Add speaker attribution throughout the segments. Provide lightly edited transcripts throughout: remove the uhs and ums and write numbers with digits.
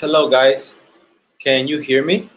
Speaker 1: Hello, guys. Can you hear me?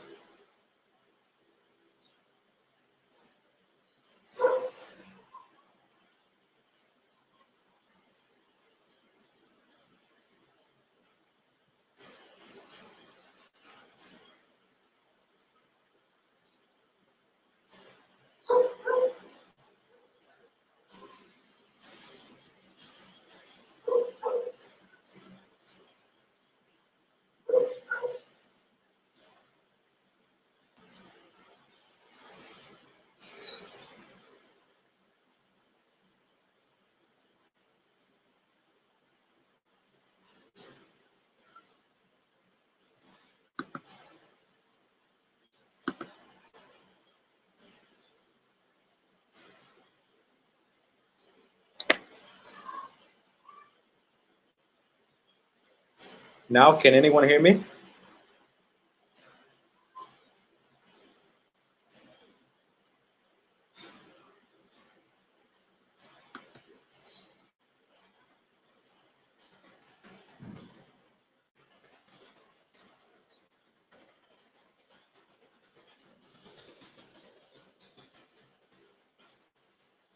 Speaker 1: Now, can anyone hear me?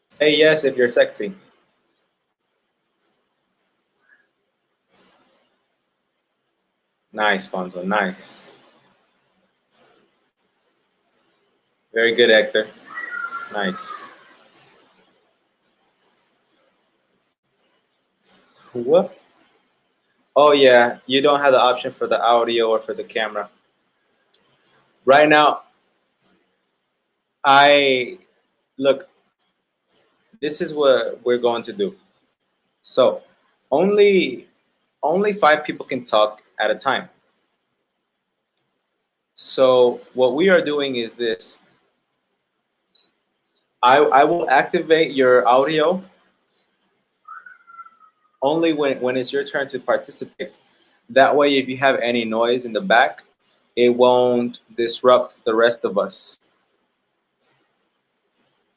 Speaker 1: Say yes if you're texting. Nice, Fonzo. Nice. Very good, Hector. Nice. What? Oh, yeah. You don't have the option for the audio or for the camera. Right now, I look, this is what we're going to do. So, only only 5 people can talk at a time. So, what we are doing is this. I will activate your audio only when it's your turn to participate. That way, if you have any noise in the back, it won't disrupt the rest of us.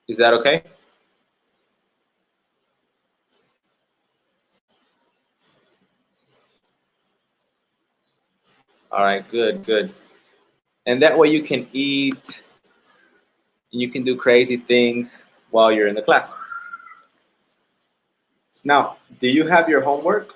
Speaker 1: Is that okay? All right, good, good. And that way you can eat, and you can do crazy things while you're in the class. Now, do you have your homework?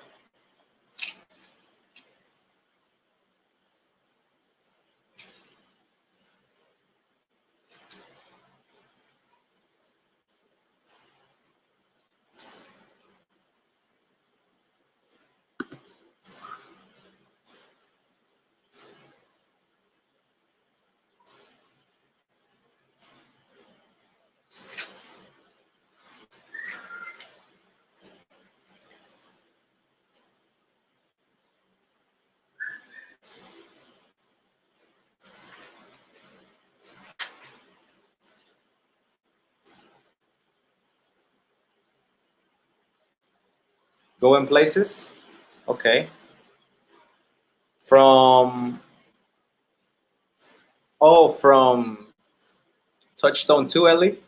Speaker 1: Go in places? Okay. From, oh, from Touchstone 2, Ellie?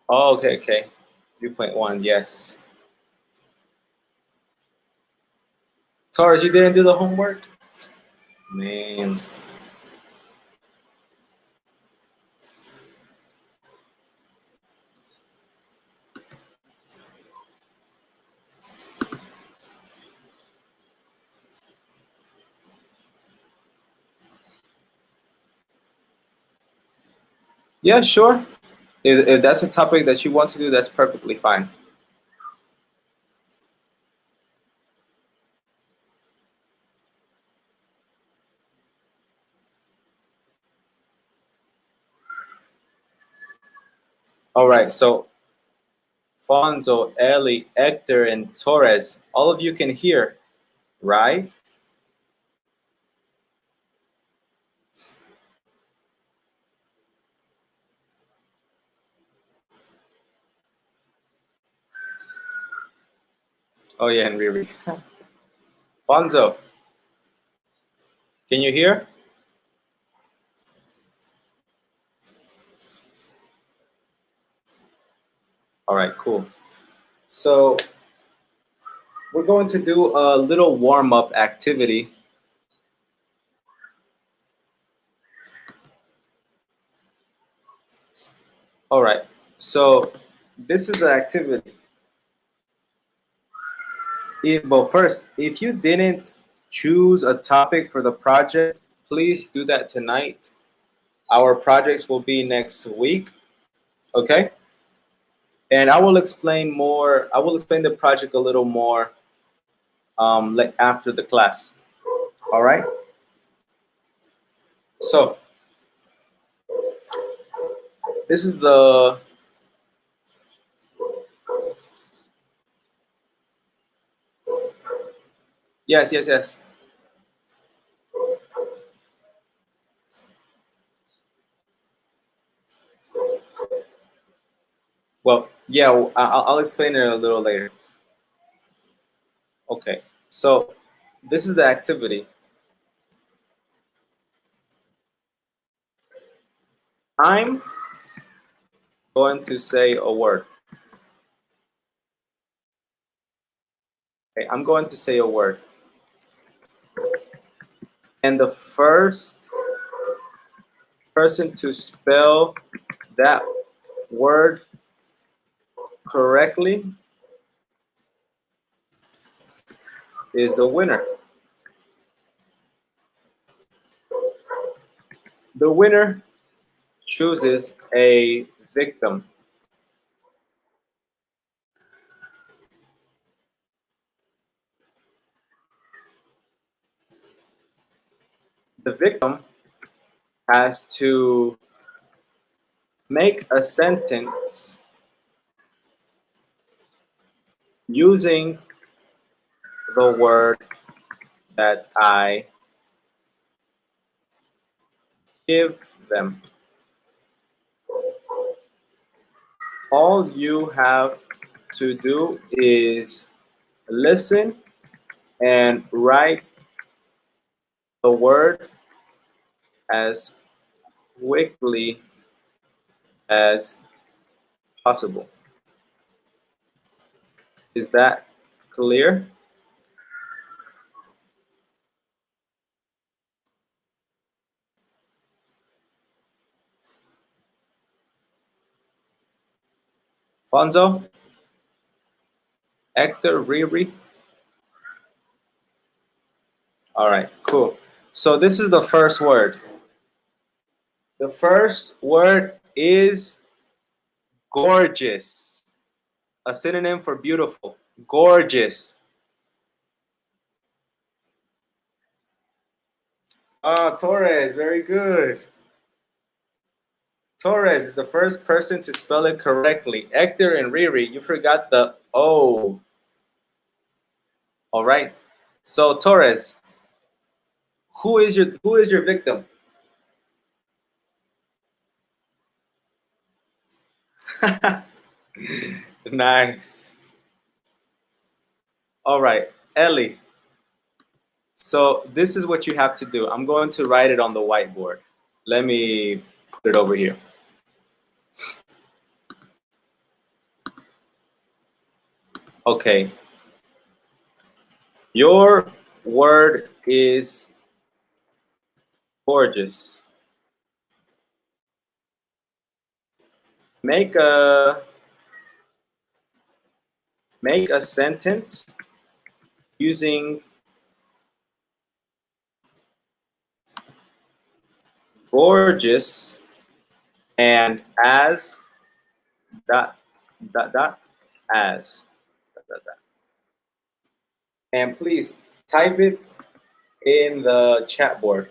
Speaker 1: Oh, okay, okay. Viewpoint 1, yes. Taurus, you didn't do the homework? Man. Yeah, sure. If that's a topic that you want to do, that's perfectly fine. All right, so Fonzo, Ellie, Hector, and Torres, all of you can hear, right? Oh yeah, and Riri. Bonzo, can you hear? All right, cool. So we're going to do a little warm-up activity. All right, so this is the activity. Well, first, if you didn't choose a topic for the project, please do that tonight. Our projects will be next week, okay? And I will explain more. I will explain the project a little more, like after the class. All right. So this is the. Yes, yes, yes. Well, yeah, I'll explain it a little later. Okay. So this is the activity. I'm going to say a word. Okay, I'm going to say a word. And the first person to spell that word correctly is the winner. The winner chooses a victim. The victim has to make a sentence using the word that I give them. All you have to do is listen and write the word as quickly as possible. Is that clear? Fonzo? Hector? Riri? All right, cool. So this is the first word. The first word is gorgeous. A synonym for beautiful. Gorgeous. Ah, Torres, very good. Torres is the first person to spell it correctly. Hector and Riri, you forgot the O. All right. So Torres, who is your victim? Nice. All right, Ellie. So this is what you have to do. I'm going to write it on the whiteboard. Let me put it over here. Okay. Your word is gorgeous. Make a sentence using gorgeous and as dot dot dot as dot, dot, dot. And please type it in the chat board.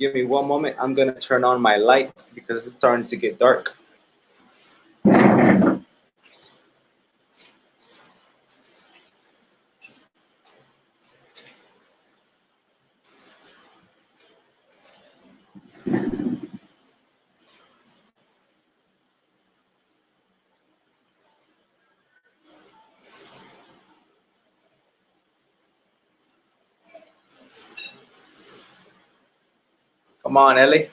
Speaker 1: Give me one moment. I'm gonna turn on my light because it's starting to get dark. Come on, Ellie.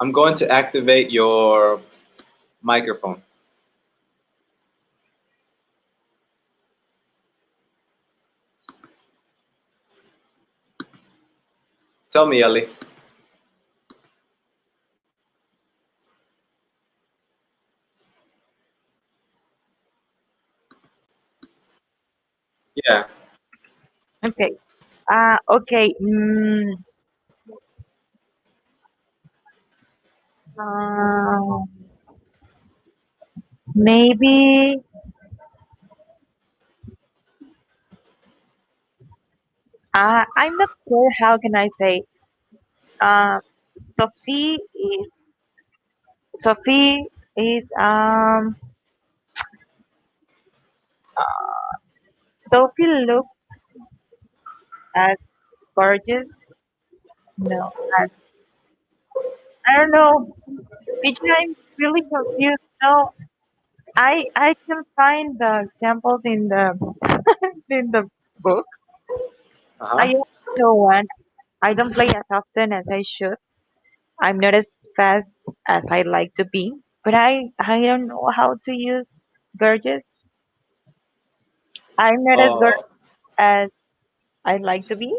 Speaker 1: I'm going to activate your microphone. Tell me, Ellie. Yeah.
Speaker 2: Okay. Okay. Uh, maybe I'm not sure how can I say. Uh, Sophie is Sophie is Sophie looks as gorgeous. No, I don't know. Teacher, I'm really confused. No, I can find the samples in the in the book.
Speaker 1: Uh
Speaker 2: I
Speaker 1: huh.
Speaker 2: also want. I don't play as often as I should. I'm not as fast as I like to be, but I don't know how to use gorgeous. I'm not as good
Speaker 1: Oh.
Speaker 2: as I like to be.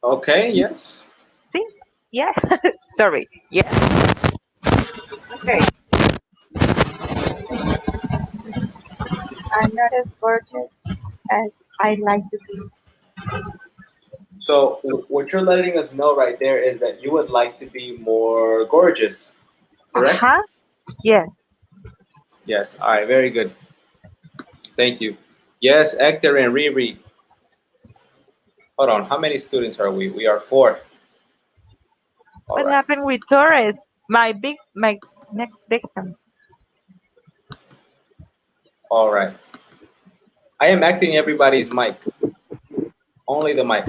Speaker 1: Okay. Yes.
Speaker 2: See? Yeah. Sorry. Yeah. Okay. I'm not as gorgeous as I like to be.
Speaker 1: So what you're letting us know right there is that you would like to be more gorgeous, correct?
Speaker 2: Uh-huh. Yes.
Speaker 1: Yes. All right. Very good. Thank you. Yes, Hector and Riri. Hold on. How many students are we? We are four. All
Speaker 2: What
Speaker 1: right.
Speaker 2: happened with Torres? My next victim.
Speaker 1: All right. I am acting everybody's mic. Only the mic.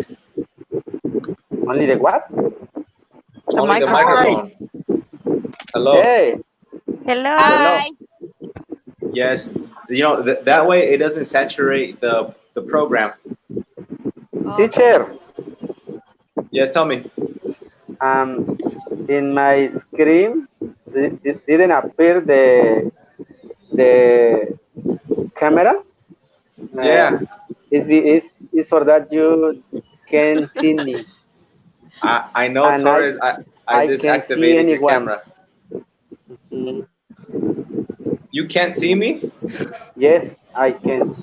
Speaker 3: Only the what?
Speaker 2: The
Speaker 1: Only the
Speaker 2: microphone.
Speaker 1: microphone. Hello.
Speaker 3: Hey,
Speaker 2: Hello.
Speaker 3: hello.
Speaker 4: Hi.
Speaker 1: Yes. You know that way it doesn't saturate the program.
Speaker 4: Okay.
Speaker 3: Teacher,
Speaker 1: Yes. Tell me.
Speaker 3: um, in my screen didn't appear the camera. Uh,
Speaker 1: Yeah.
Speaker 3: is for that you can see me
Speaker 1: I know
Speaker 3: and
Speaker 1: Torres. I
Speaker 3: I can see
Speaker 1: disactivated your
Speaker 3: anyone.
Speaker 1: camera.
Speaker 3: Mm,
Speaker 1: You can't see me.
Speaker 3: yes, I can.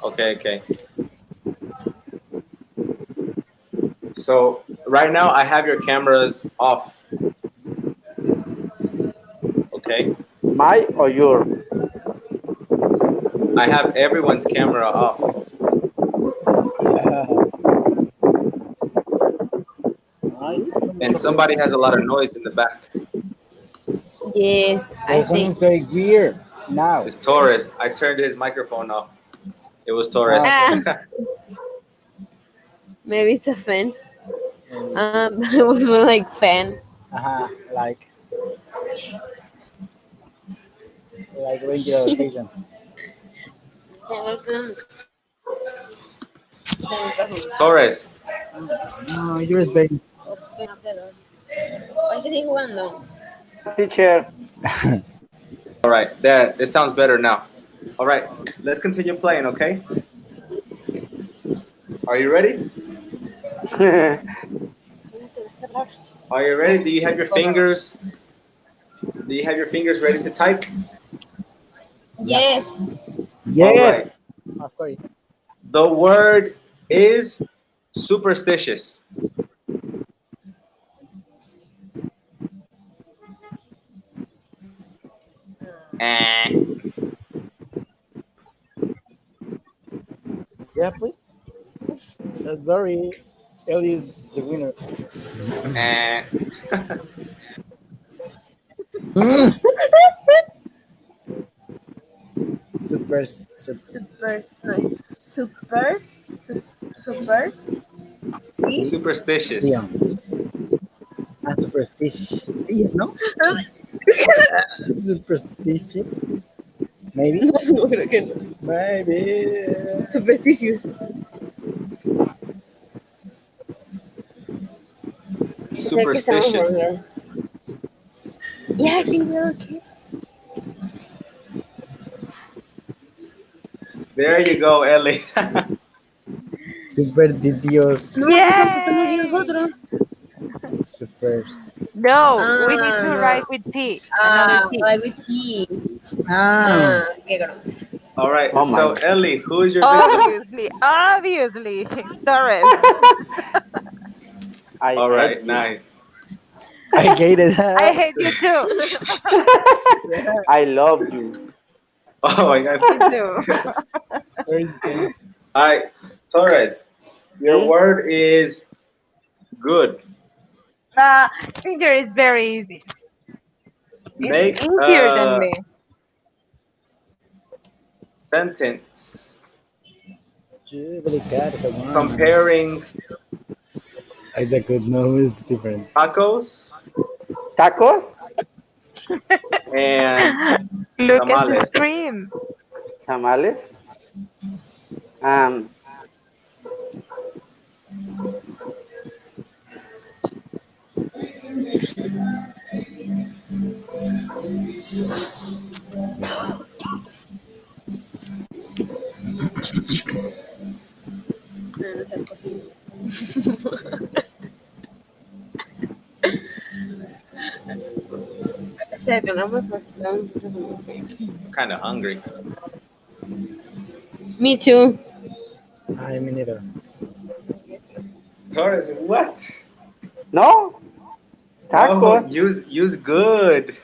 Speaker 1: Okay. Okay. So right now I have your cameras off. Okay.
Speaker 3: My or your?
Speaker 1: I have everyone's camera off, and somebody has a lot of noise in the back.
Speaker 4: Yes, I
Speaker 5: That
Speaker 4: think.
Speaker 5: sounds very weird now.
Speaker 1: It's Torres. I turned his microphone off. It was Torres.
Speaker 4: Ah,
Speaker 5: Okay.
Speaker 4: maybe it's a fan.
Speaker 5: Maybe.
Speaker 4: It was more like fan.
Speaker 5: Like radio station.
Speaker 1: Torres.
Speaker 5: No, yours baby.
Speaker 4: Hoy que estoy jugando.
Speaker 3: Teacher.
Speaker 1: All right. That sounds better now. All right. Let's continue playing. Okay. Are you ready? Are you ready? Do you have your fingers? Do you have your fingers ready to type?
Speaker 4: Yes.
Speaker 1: All right.
Speaker 5: Yes. Of course.
Speaker 1: The word is Superstitious. Eh.
Speaker 5: Yeah, please. Sorry, Ellie is the winner.
Speaker 1: Eh.
Speaker 5: Super,
Speaker 4: Super, no, super, super, sí.
Speaker 1: Superstitious.
Speaker 5: superstitions. Superstitious. Yes, no? Superstitious. Maybe.
Speaker 4: No, creo que no.
Speaker 5: Maybe.
Speaker 4: Supersticious. Creo que estamos por
Speaker 1: Superstitious.
Speaker 4: bien. Yeah, I think we're okay.
Speaker 1: There you go, Ellie.
Speaker 5: Superstitious.
Speaker 4: No, pues tampoco nos dio
Speaker 2: Yay!
Speaker 4: nosotros.
Speaker 5: Super.
Speaker 2: No, we need to
Speaker 4: Ah,
Speaker 2: write with T. Another T.
Speaker 4: like with tea.
Speaker 5: Ah.
Speaker 4: Qué grosero.
Speaker 1: All right.
Speaker 3: Oh my.
Speaker 1: So, Ellie, who is your
Speaker 2: Oh.
Speaker 1: victim?
Speaker 2: Obviously. Torres.
Speaker 1: All
Speaker 3: I
Speaker 1: right.
Speaker 3: hate
Speaker 1: Nice.
Speaker 5: I hated that.
Speaker 2: I hate you too.
Speaker 3: you. I love you.
Speaker 1: Oh my God.
Speaker 2: Me too.
Speaker 5: Very intense.
Speaker 1: All right, Torres. Your
Speaker 3: Hmm?
Speaker 1: word is good.
Speaker 2: Ginger is very easy.
Speaker 1: Make
Speaker 2: It's easier than
Speaker 1: a
Speaker 2: me.
Speaker 1: sentence
Speaker 5: Delicado, essa one.
Speaker 1: comparing
Speaker 5: Is a good no, it's different.
Speaker 1: tacos
Speaker 3: Tacos?
Speaker 1: and
Speaker 2: Look at the
Speaker 1: tamales.
Speaker 2: screen.
Speaker 3: Tamales? Um,
Speaker 4: No, no seas cochino. Serio, no me pues,
Speaker 1: Kind of hungry.
Speaker 4: Me too.
Speaker 5: I mean neither.
Speaker 1: Torres, what?
Speaker 3: no?
Speaker 1: No,
Speaker 3: Tacos?
Speaker 1: use good.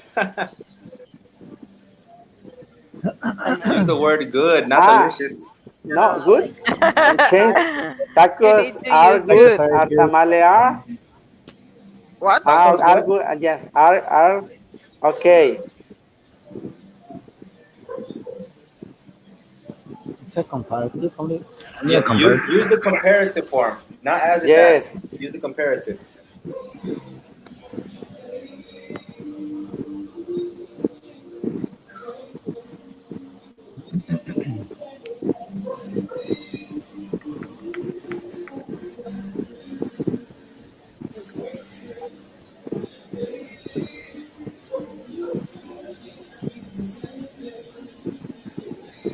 Speaker 1: Use the word good, not
Speaker 3: Ah.
Speaker 1: delicious.
Speaker 3: No, good? Change.
Speaker 2: You
Speaker 3: Tacos
Speaker 2: need to
Speaker 3: are
Speaker 2: use
Speaker 3: good.
Speaker 2: good.
Speaker 3: Are tamales are?
Speaker 2: What?
Speaker 1: Tacos
Speaker 3: Are
Speaker 1: good?
Speaker 3: good. Yes, are. Okay.
Speaker 5: It's a comparative only. Only a
Speaker 1: Yeah,
Speaker 5: comparative.
Speaker 1: use the comparative form, not as it
Speaker 3: Yes.
Speaker 1: as. Use the comparative.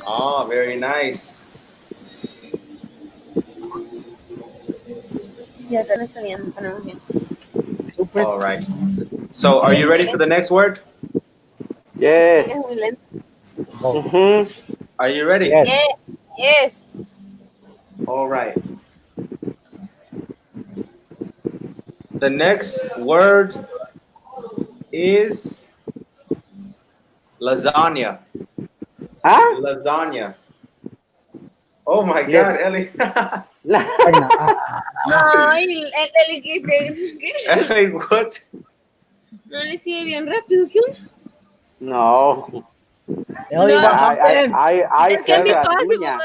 Speaker 1: Oh, very nice.
Speaker 4: Ya te lo está bien, ponemos bien.
Speaker 5: Super.
Speaker 1: All right. So, are you ready for the next word?
Speaker 3: Yes.
Speaker 4: Es muy lento.
Speaker 5: Oh,
Speaker 3: Mm-hmm.
Speaker 1: Are you ready?
Speaker 5: yes.
Speaker 4: Yes, yes.
Speaker 1: All right. The next word is lasagna.
Speaker 3: Huh?
Speaker 1: Lasagna. Oh my
Speaker 3: Yes.
Speaker 1: God, Ellie.
Speaker 5: Magna.
Speaker 4: Ay, el que
Speaker 1: Ellie, what?
Speaker 4: no le sigue bien rápido. ¿Qué onda?
Speaker 3: No.
Speaker 5: Ellie,
Speaker 4: No.
Speaker 5: what happened?
Speaker 3: I
Speaker 4: Es que
Speaker 3: heard
Speaker 4: me
Speaker 3: that.
Speaker 4: pasa.
Speaker 3: Uña.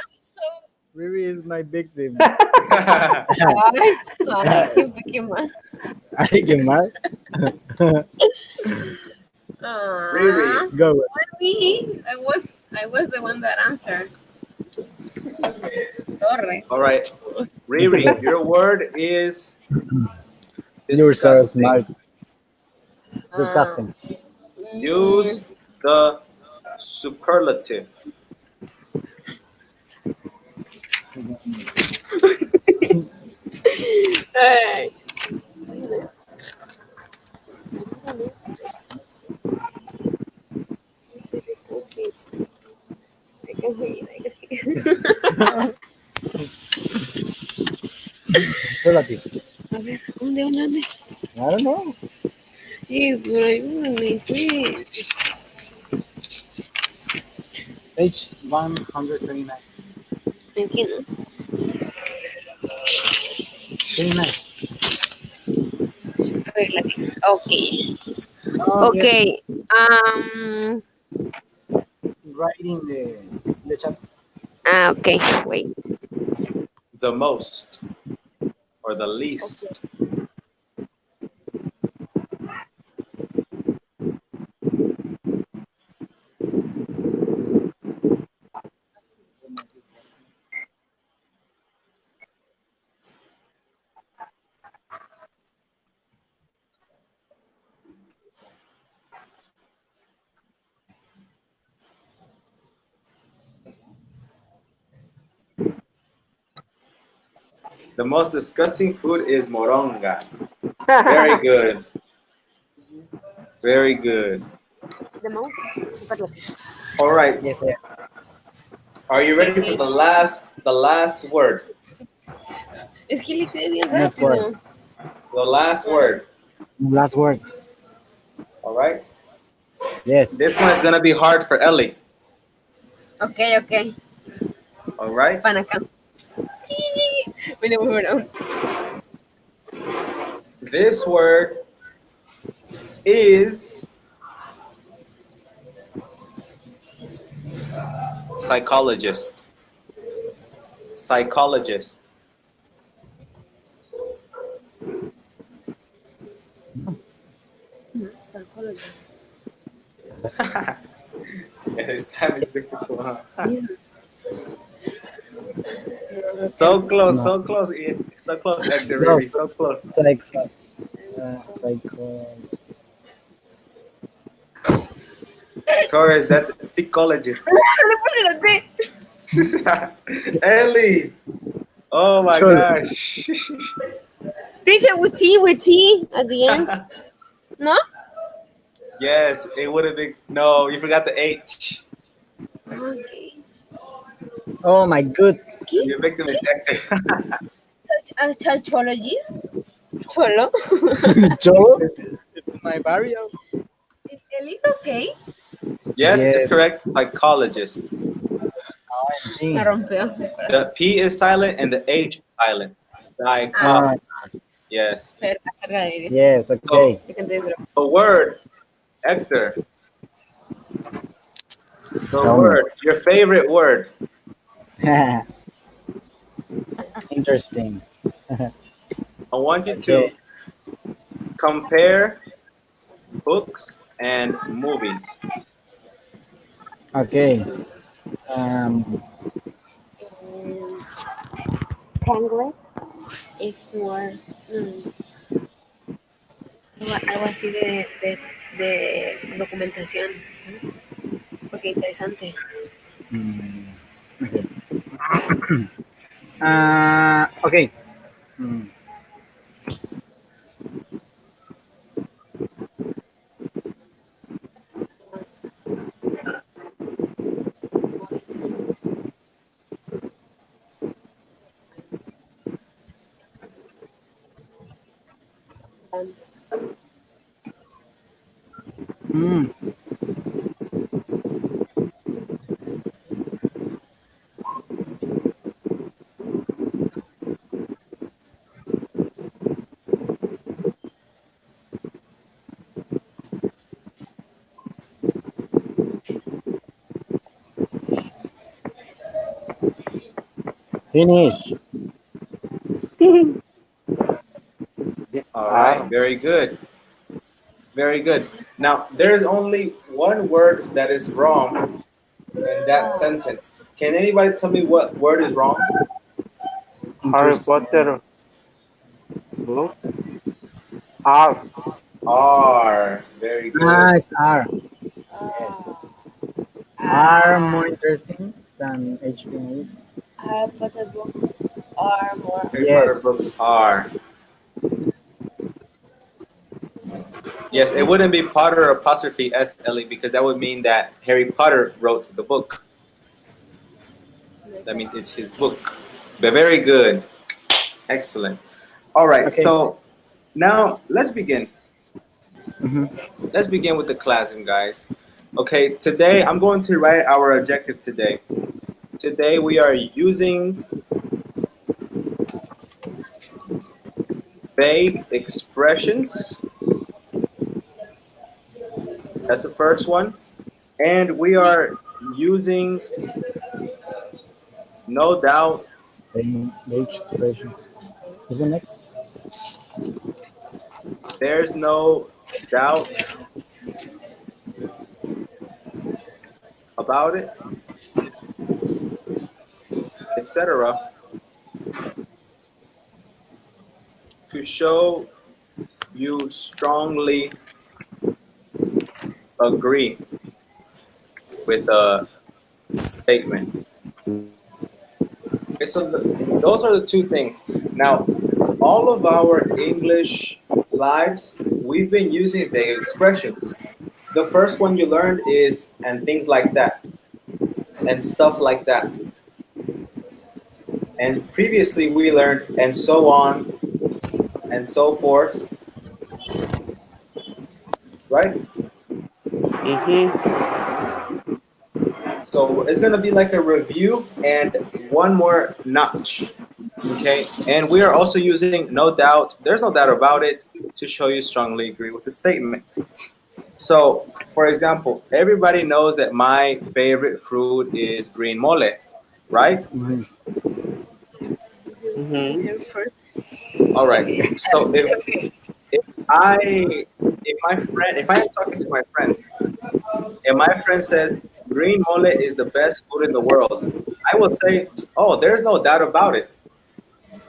Speaker 5: Riri is my victim.
Speaker 4: Ay, qué mal.
Speaker 5: I get mad.
Speaker 1: Riri.
Speaker 5: Go.
Speaker 4: Me, I was the one that answered. Torres.
Speaker 1: All right. Riri, your word is
Speaker 5: You're so
Speaker 1: disgusting.
Speaker 5: smart. Disgusting.
Speaker 1: Use the superlative.
Speaker 4: Ay.
Speaker 5: Superlative.
Speaker 4: A ver, ¿dónde?
Speaker 5: I don't know.
Speaker 4: Sí, por ahí donde fui.
Speaker 5: Page 129.
Speaker 4: Aquí, ¿no?
Speaker 5: 29.
Speaker 4: Relatives. Okay.
Speaker 5: Oh, yeah.
Speaker 4: Okay.
Speaker 5: Right in the chat.
Speaker 4: Okay. Wait.
Speaker 1: The most or the
Speaker 4: Okay.
Speaker 1: least. The most disgusting food is moronga. Very good. Very good.
Speaker 4: The most superlative.
Speaker 1: All right.
Speaker 5: Yes,
Speaker 1: Are you ready for the last word?
Speaker 4: Es que le quedé bien
Speaker 5: Next word.
Speaker 4: rápido.
Speaker 1: The last word.
Speaker 5: Last word.
Speaker 1: All right.
Speaker 5: Yes.
Speaker 1: This one is gonna be hard for Ellie.
Speaker 4: Okay.
Speaker 1: All right.
Speaker 4: Pan acá. Bueno.
Speaker 1: This word is psychologist. Psychologist.
Speaker 4: Psychologist.
Speaker 1: Yes, time is difficult, huh?
Speaker 4: Yeah.
Speaker 1: So close,
Speaker 5: No.
Speaker 1: so close, Ian. So close, Hector,
Speaker 5: No.
Speaker 1: really, so close.
Speaker 5: Psycho.
Speaker 1: Torres, that's psychologist.
Speaker 4: Le puse la T.
Speaker 1: Ellie! Oh my
Speaker 5: Sure.
Speaker 1: gosh.
Speaker 4: Teacher with T at the end. No?
Speaker 1: Yes, it would have been. No, you forgot the H.
Speaker 4: Okay.
Speaker 5: Oh my good.
Speaker 1: Your victim is Hector.
Speaker 4: Psychologist? Cholo?
Speaker 5: Cholo. It's my barrio.
Speaker 4: Ellie okay?
Speaker 1: Yes, it's
Speaker 5: Yes.
Speaker 1: correct. Psychologist.
Speaker 4: Me rompió.
Speaker 1: The P is silent and the H is silent. Psycho.
Speaker 5: Ah,
Speaker 1: Yes.
Speaker 4: Cerca de ella.
Speaker 5: yes. Okay.
Speaker 4: Yo canté dentro.
Speaker 1: The word, Hector. The
Speaker 5: Tell me.
Speaker 1: word, your favorite word.
Speaker 5: Interesting.
Speaker 1: I want you
Speaker 5: Okay.
Speaker 1: to compare books and movies.
Speaker 5: Okay.
Speaker 4: Penguin es more algo así de documentación. Ok, interesante.
Speaker 5: Okay. Okay. Finish.
Speaker 1: All right, very good. Very good. Now, there's only one word that is wrong in that sentence. Can anybody tell me what word is wrong?
Speaker 3: Harry Potter book. R.
Speaker 1: R. Very good.
Speaker 5: Nice R. Yes. R more interesting than HPA.
Speaker 4: Harry Potter books are more.
Speaker 1: Harry
Speaker 5: Yes.
Speaker 1: Potter books are. Yes, it wouldn't be Potter apostrophe S, Ellie, because that would mean that Harry Potter wrote the book. That means it's his book. But very good. Excellent. All right.
Speaker 5: Okay.
Speaker 1: So now let's begin.
Speaker 5: Mhm.
Speaker 1: Let's begin with the classroom, guys. Okay. Today I'm going to write our objective today. Today we are using vague expressions. That's the first one. And we are using no doubt.
Speaker 5: Age expressions. Is the next?
Speaker 1: There's no doubt about it, etc. to show you strongly agree with a statement. Okay, so those are the two things. Now, all of our English lives, we've been using vague expressions. The first one you learned is and things like that, and stuff like that. And previously we learned and so on and so forth, right?
Speaker 3: Mm-hmm.
Speaker 1: So it's gonna be like a review and one more notch. Okay, and we are also using no doubt, there's no doubt about it, to show you strongly agree with the statement. So, for example, everybody knows that my favorite fruit is green mole, right?
Speaker 5: Mhm.
Speaker 3: Mm-hmm.
Speaker 1: All right. So if I if I am talking to my friend and my friend says green mole is the best food in the world, I will say, oh, there's no doubt about it.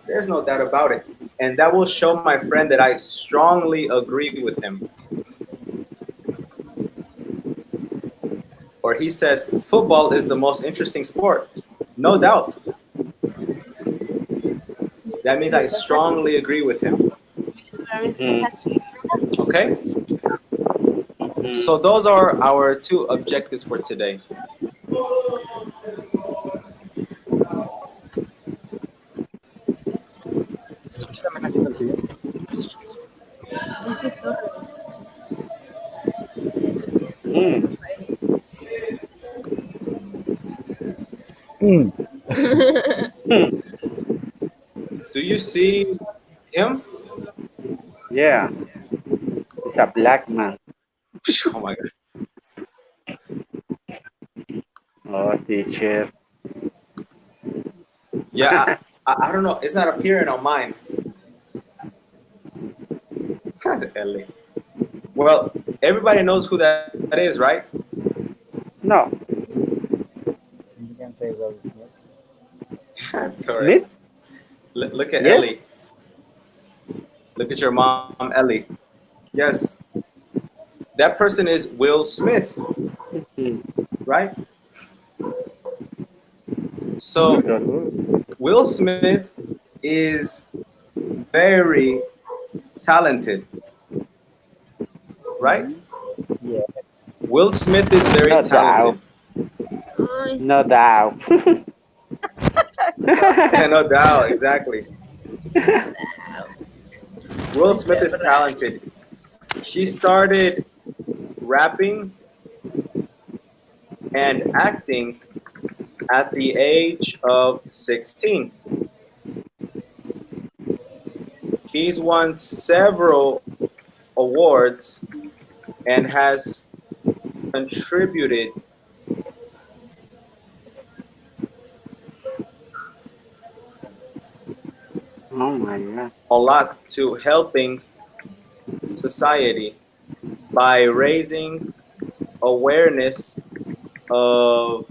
Speaker 1: There's no doubt about it. And that will show my friend that I strongly agree with him. Or he says football is the most interesting sport. No doubt. That means I strongly agree with him. Okay? So those are our two objectives for today.
Speaker 5: ¿Escuchaste la canción del tuyo?
Speaker 3: Mm.
Speaker 5: Mm.
Speaker 1: Do you see him?
Speaker 3: Yeah, it's a black man.
Speaker 1: Oh my god.
Speaker 3: Oh, teacher.
Speaker 1: Yeah, I don't know. It's not appearing on mine. Ellie. Well, everybody knows who that is, right?
Speaker 3: No,
Speaker 5: You can say that.
Speaker 1: Torres.
Speaker 3: Smith.
Speaker 1: Look at
Speaker 3: Yes.
Speaker 1: Ellie. Look at your mom, Ellie. Yes. That person is Will Smith,
Speaker 3: Mm.
Speaker 1: right? So Will Smith is very talented, right?
Speaker 5: Yeah.
Speaker 1: Will Smith is very
Speaker 3: No
Speaker 1: talented.
Speaker 3: doubt. No doubt.
Speaker 1: Yeah, no doubt, exactly. Will Smith is talented. She started rapping and acting at the age of 16. He's won several awards and has contributed
Speaker 3: Oh my god.
Speaker 1: a lot to helping society by raising awareness of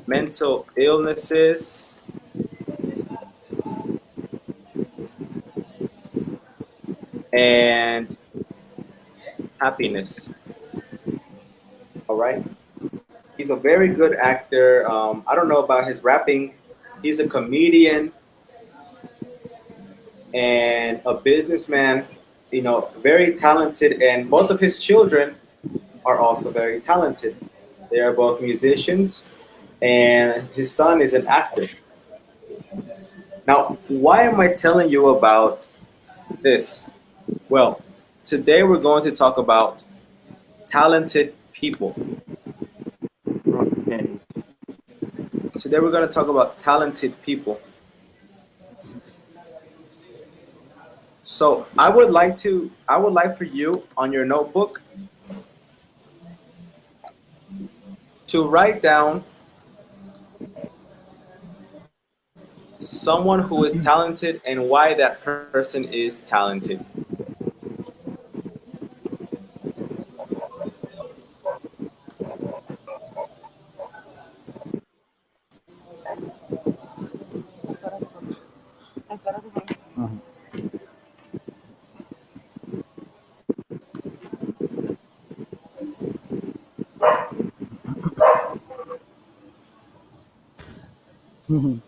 Speaker 1: mental illnesses and happiness. All right. He's a very good actor. I don't know about his rapping. He's a comedian and a businessman, you know, very talented. And both of his children are also very talented. They are both musicians, and his son is an actor. Now, why am I telling you about this? Well, today we're going to talk about talented people.
Speaker 3: Okay.
Speaker 1: Today we're going to talk about talented people. So I would like for you on your notebook to write down someone who is talented and why that person is talented.
Speaker 5: Mhm. Mhm.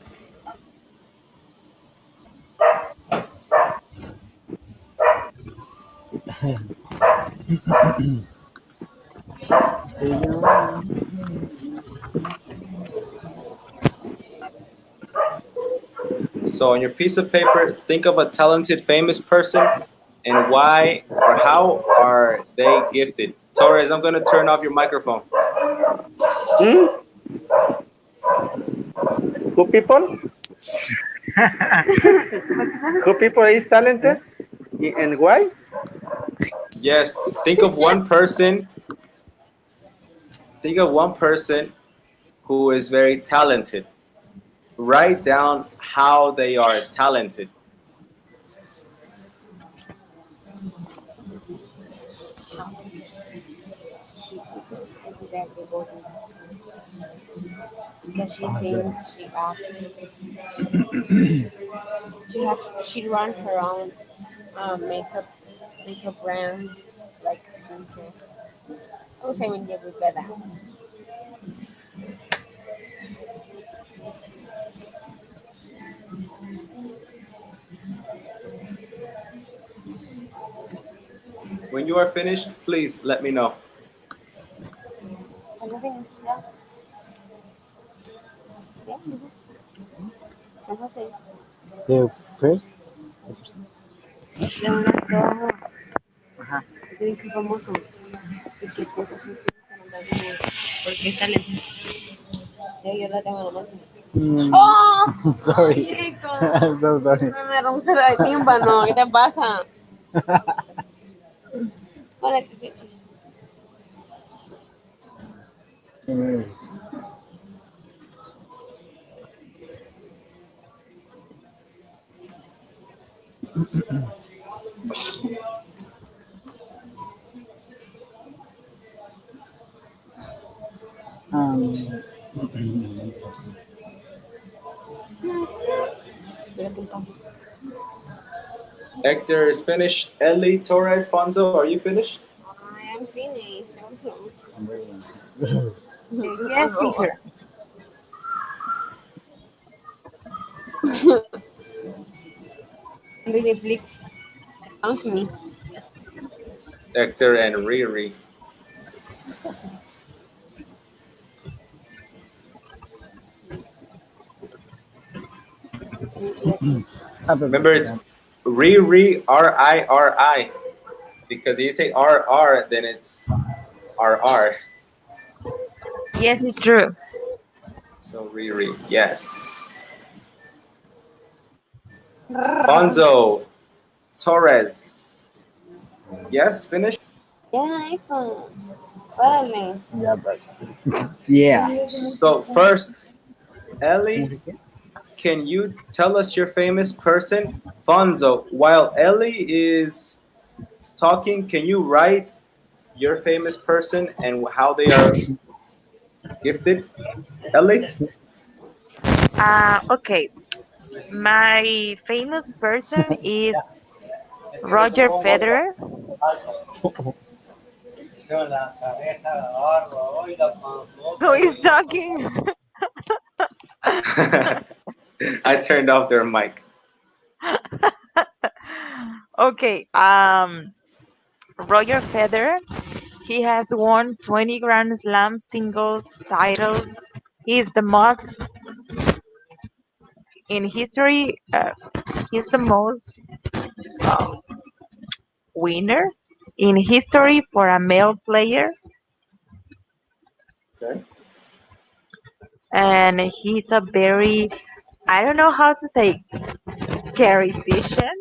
Speaker 1: So on your piece of paper, think of a talented famous person and why or how are they gifted. Torres, I'm going to turn off your microphone.
Speaker 3: Hmm? Who people? Who people is talented? And why?
Speaker 1: Yes, think of one person. Think of one person who is very talented. Write down how they are talented.
Speaker 4: Because she sings, she acts, she runs her own makeup brand, like skincare. I would say when you do better.
Speaker 1: When you are finished, please let me know.
Speaker 4: Everything is yeah, yeah. That's what I say.
Speaker 5: The first.
Speaker 4: De un actor tiene que famoso y que cosas así porque es talento. Ya yo la tengo en la mano.
Speaker 5: Mm,
Speaker 4: ¡Oh!
Speaker 5: sorry.
Speaker 4: Chico.
Speaker 5: I'm so sorry.
Speaker 4: Me rompe el tímpano. ¿Qué te pasa? Vale, que sí.
Speaker 5: Um,
Speaker 4: Mira qué pasa.
Speaker 1: Hector is finished. Ellie, Torres, Fonzo, are you finished?
Speaker 4: I am finished also.
Speaker 5: I'm reading.
Speaker 2: Yes, teacher.
Speaker 4: The Netflix comes to me.
Speaker 1: Hector and Riri.
Speaker 5: Have a
Speaker 1: Remember,
Speaker 5: good
Speaker 1: it's Riri, Riri, because you say RR, then it's RR.
Speaker 2: Yes, it's true.
Speaker 1: So Riri, yes. Fonzo, Torres, yes, finished.
Speaker 4: Yeah, iPhone. Órale.
Speaker 5: Yeah, but yeah.
Speaker 1: So first, Ellie, can you tell us your famous person? Fonzo, while Ellie is talking, can you write your famous person and how they are gifted? Ellie?
Speaker 2: Okay. My famous person is Roger Federer. Who is talking?
Speaker 1: I turned off their mic.
Speaker 2: Okay. Roger Federer. He has won 20 Grand Slam singles titles. He is the most in history, he's the most uh, winner in history for a male player,
Speaker 1: Okay.
Speaker 2: and he's a very, I don't know how to say, charismatian.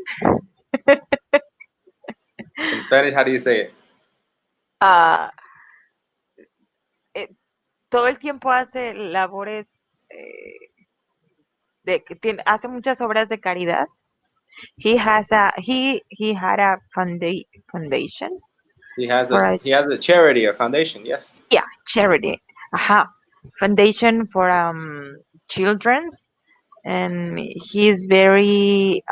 Speaker 1: In Spanish, how do you say it?
Speaker 2: Uh, eh, todo el tiempo hace labores hace muchas obras de caridad. He had a foundation for a,
Speaker 1: He has a charity, a foundation. Yes.
Speaker 2: yeah, charity. Aha. Foundation for children's, and he's very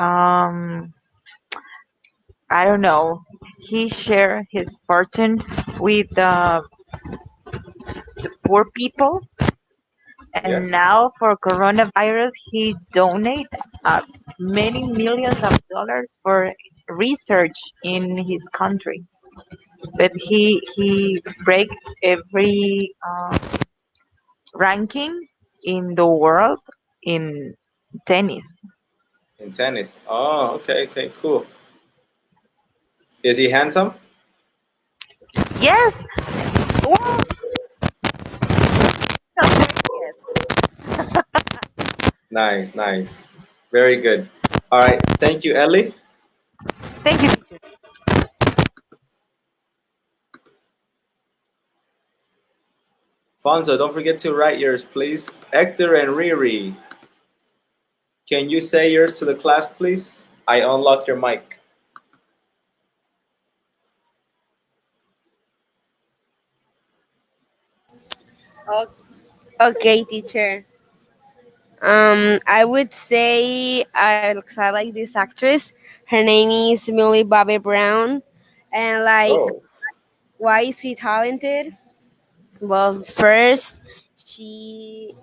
Speaker 2: I don't know. He share his fortune with the poor people, and
Speaker 1: Yes.
Speaker 2: now for coronavirus, he donate uh, many millions of dollars for research in his country. But he break every ranking in the world in tennis.
Speaker 1: In tennis. Oh, okay, okay, cool. Is he handsome?
Speaker 2: Yes. Well, yes.
Speaker 1: Nice, nice. Very good. All right. Thank you, Ellie.
Speaker 2: Thank you, teacher.
Speaker 1: Fonzo, don't forget to write yours, please. Hector and Riri, can you say yours to the class, please? I unlocked your mic.
Speaker 4: O- Okay, teacher. I would say I like this actress. Her name is Millie Bobby Brown, and like,
Speaker 1: Oh,
Speaker 4: why is she talented? Well, first she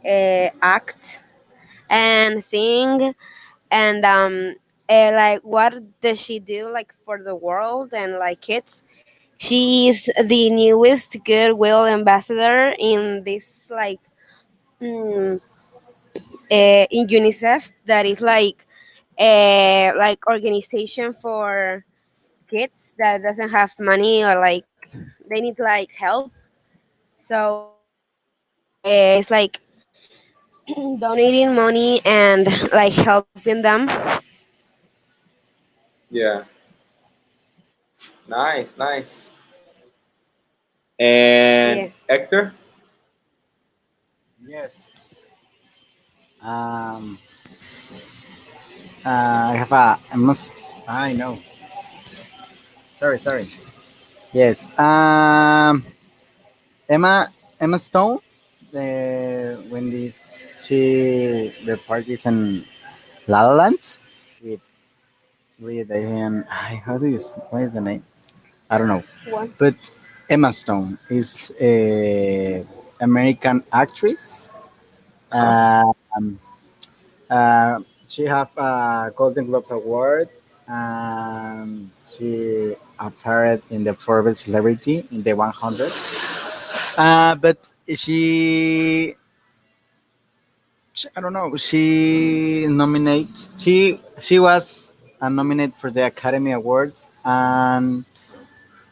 Speaker 4: act and sing, and like, what does she do like for the world and like kids? She is the newest Goodwill ambassador in this mm, in UNICEF, that is like organization for kids that doesn't have money, or like they need like help. So it's like donating money and like helping them.
Speaker 1: yeah. Nice, nice. And
Speaker 4: Yeah.
Speaker 1: Hector?
Speaker 5: Yes. Um, I have a. I must. I know. Sorry, sorry. Yes. Emma Stone. When this she the parties in La La Land with how do you what is the name? I don't know.
Speaker 4: One.
Speaker 5: But Emma Stone is a American actress.
Speaker 1: Uh-huh.
Speaker 5: Um, she have a Golden Globes award. She appeared in the Forbes Celebrity in the 100. But I don't know. She was nominated for the Academy Awards, and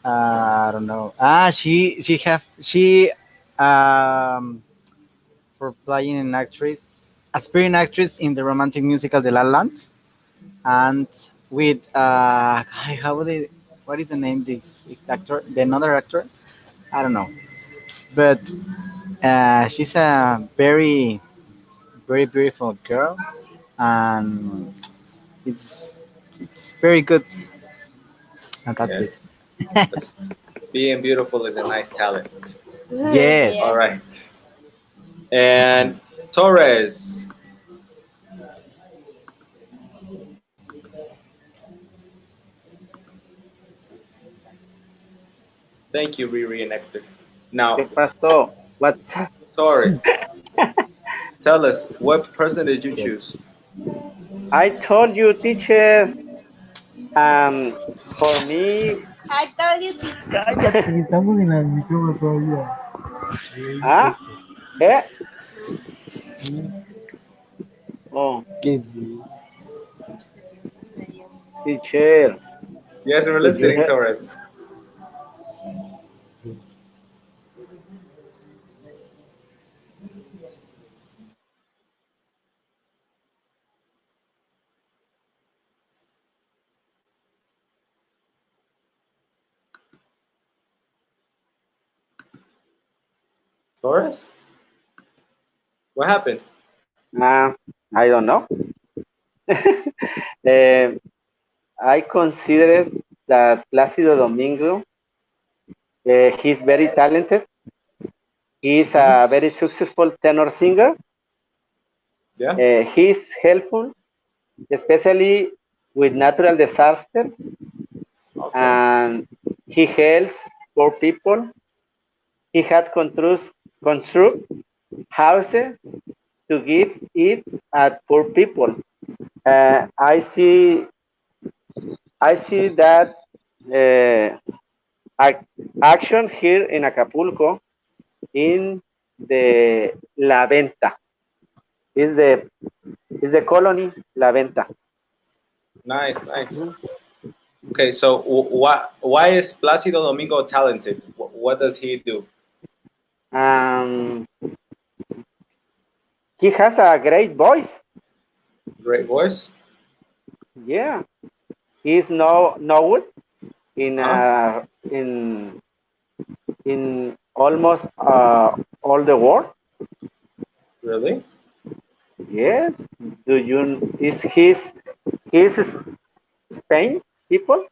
Speaker 5: I don't know. She um for playing an actress, aspiring actress in the romantic musical The La La Land, and with how would they, what is the name this actor, the another actor? I don't know, but she's a very beautiful girl, and it's it's very good, and that's it.
Speaker 1: Yes. That's, being beautiful is a nice talent. All
Speaker 4: Yeah.
Speaker 5: Yes.
Speaker 1: right. And Torres. Thank you, Riri and Hector.
Speaker 3: ¿Qué
Speaker 1: Now,
Speaker 3: pasó? What's up?
Speaker 1: Torres, tell us, what person did you choose?
Speaker 3: I told you, teacher. For me,
Speaker 4: I told you.
Speaker 5: Cállate, estamos en la micrófono todavía.
Speaker 3: ah, eh, Oh,
Speaker 5: Que sí.
Speaker 3: teacher,
Speaker 1: Yes, we're
Speaker 3: could you
Speaker 1: listening,
Speaker 3: help?
Speaker 1: Torres. Torres? What happened?
Speaker 3: Uh, I don't know. Um, I consider that Plácido Domingo, he's very talented. He's
Speaker 1: Hmm.
Speaker 3: a very successful tenor singer.
Speaker 1: Yeah.
Speaker 3: He's helpful, especially with natural disasters,
Speaker 1: Okay.
Speaker 3: and he helps poor people. He had construct houses to give it at poor people. I see that uh, action here in Acapulco in the La Venta. Is the colony La Venta.
Speaker 1: Nice, nice.
Speaker 3: Mhm.
Speaker 1: Okay, so why is Placido Domingo talented? What does he do?
Speaker 3: Um, he has a great voice.
Speaker 1: Great voice.
Speaker 3: Yeah, he's known in
Speaker 1: Uh huh.
Speaker 3: in almost all the world.
Speaker 1: Really?
Speaker 3: Yes. Do you is his Spain people,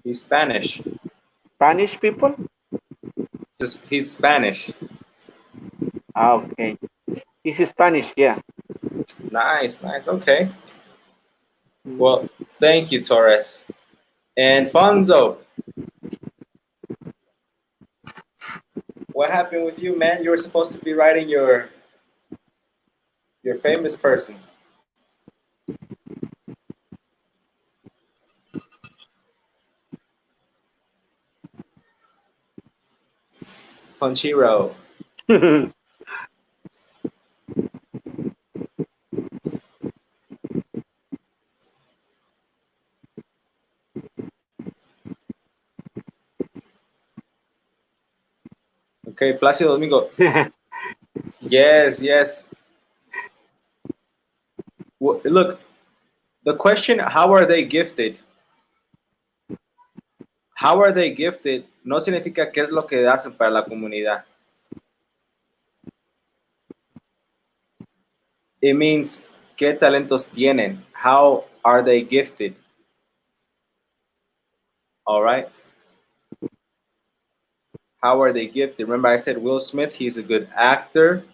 Speaker 1: He's Spanish.
Speaker 3: Spanish people?
Speaker 1: He's Spanish.
Speaker 3: Ah, okay. He's Spanish. Yeah.
Speaker 1: Nice, nice. Okay.
Speaker 3: Mhm.
Speaker 1: Well, thank you, Torres. And Fonzo, what happened with you, man? You were supposed to be writing your famous person, Ponchiro. Okay, Placido Domingo. Yes, yes. Look, the question: how are they gifted? How are they gifted? No significa qué es lo que hacen para la comunidad. It means qué talentos tienen. How are they gifted? All right. How are they gifted? Remember, I said Will Smith. He's a good actor,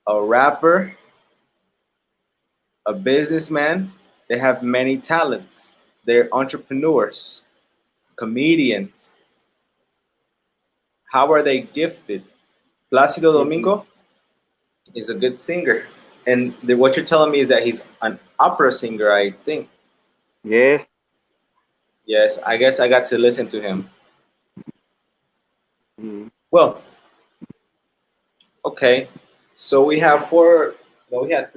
Speaker 1: a rapper, a businessman. They have many talents. They're entrepreneurs, comedians. How are they gifted? Placido
Speaker 3: Mhm.
Speaker 1: Domingo is a good singer. And what you're telling me is that he's an opera singer, I think.
Speaker 3: Yes.
Speaker 1: Yes, I guess I got to listen to him.
Speaker 3: Mhm.
Speaker 1: Well, okay. So we have four, no, we had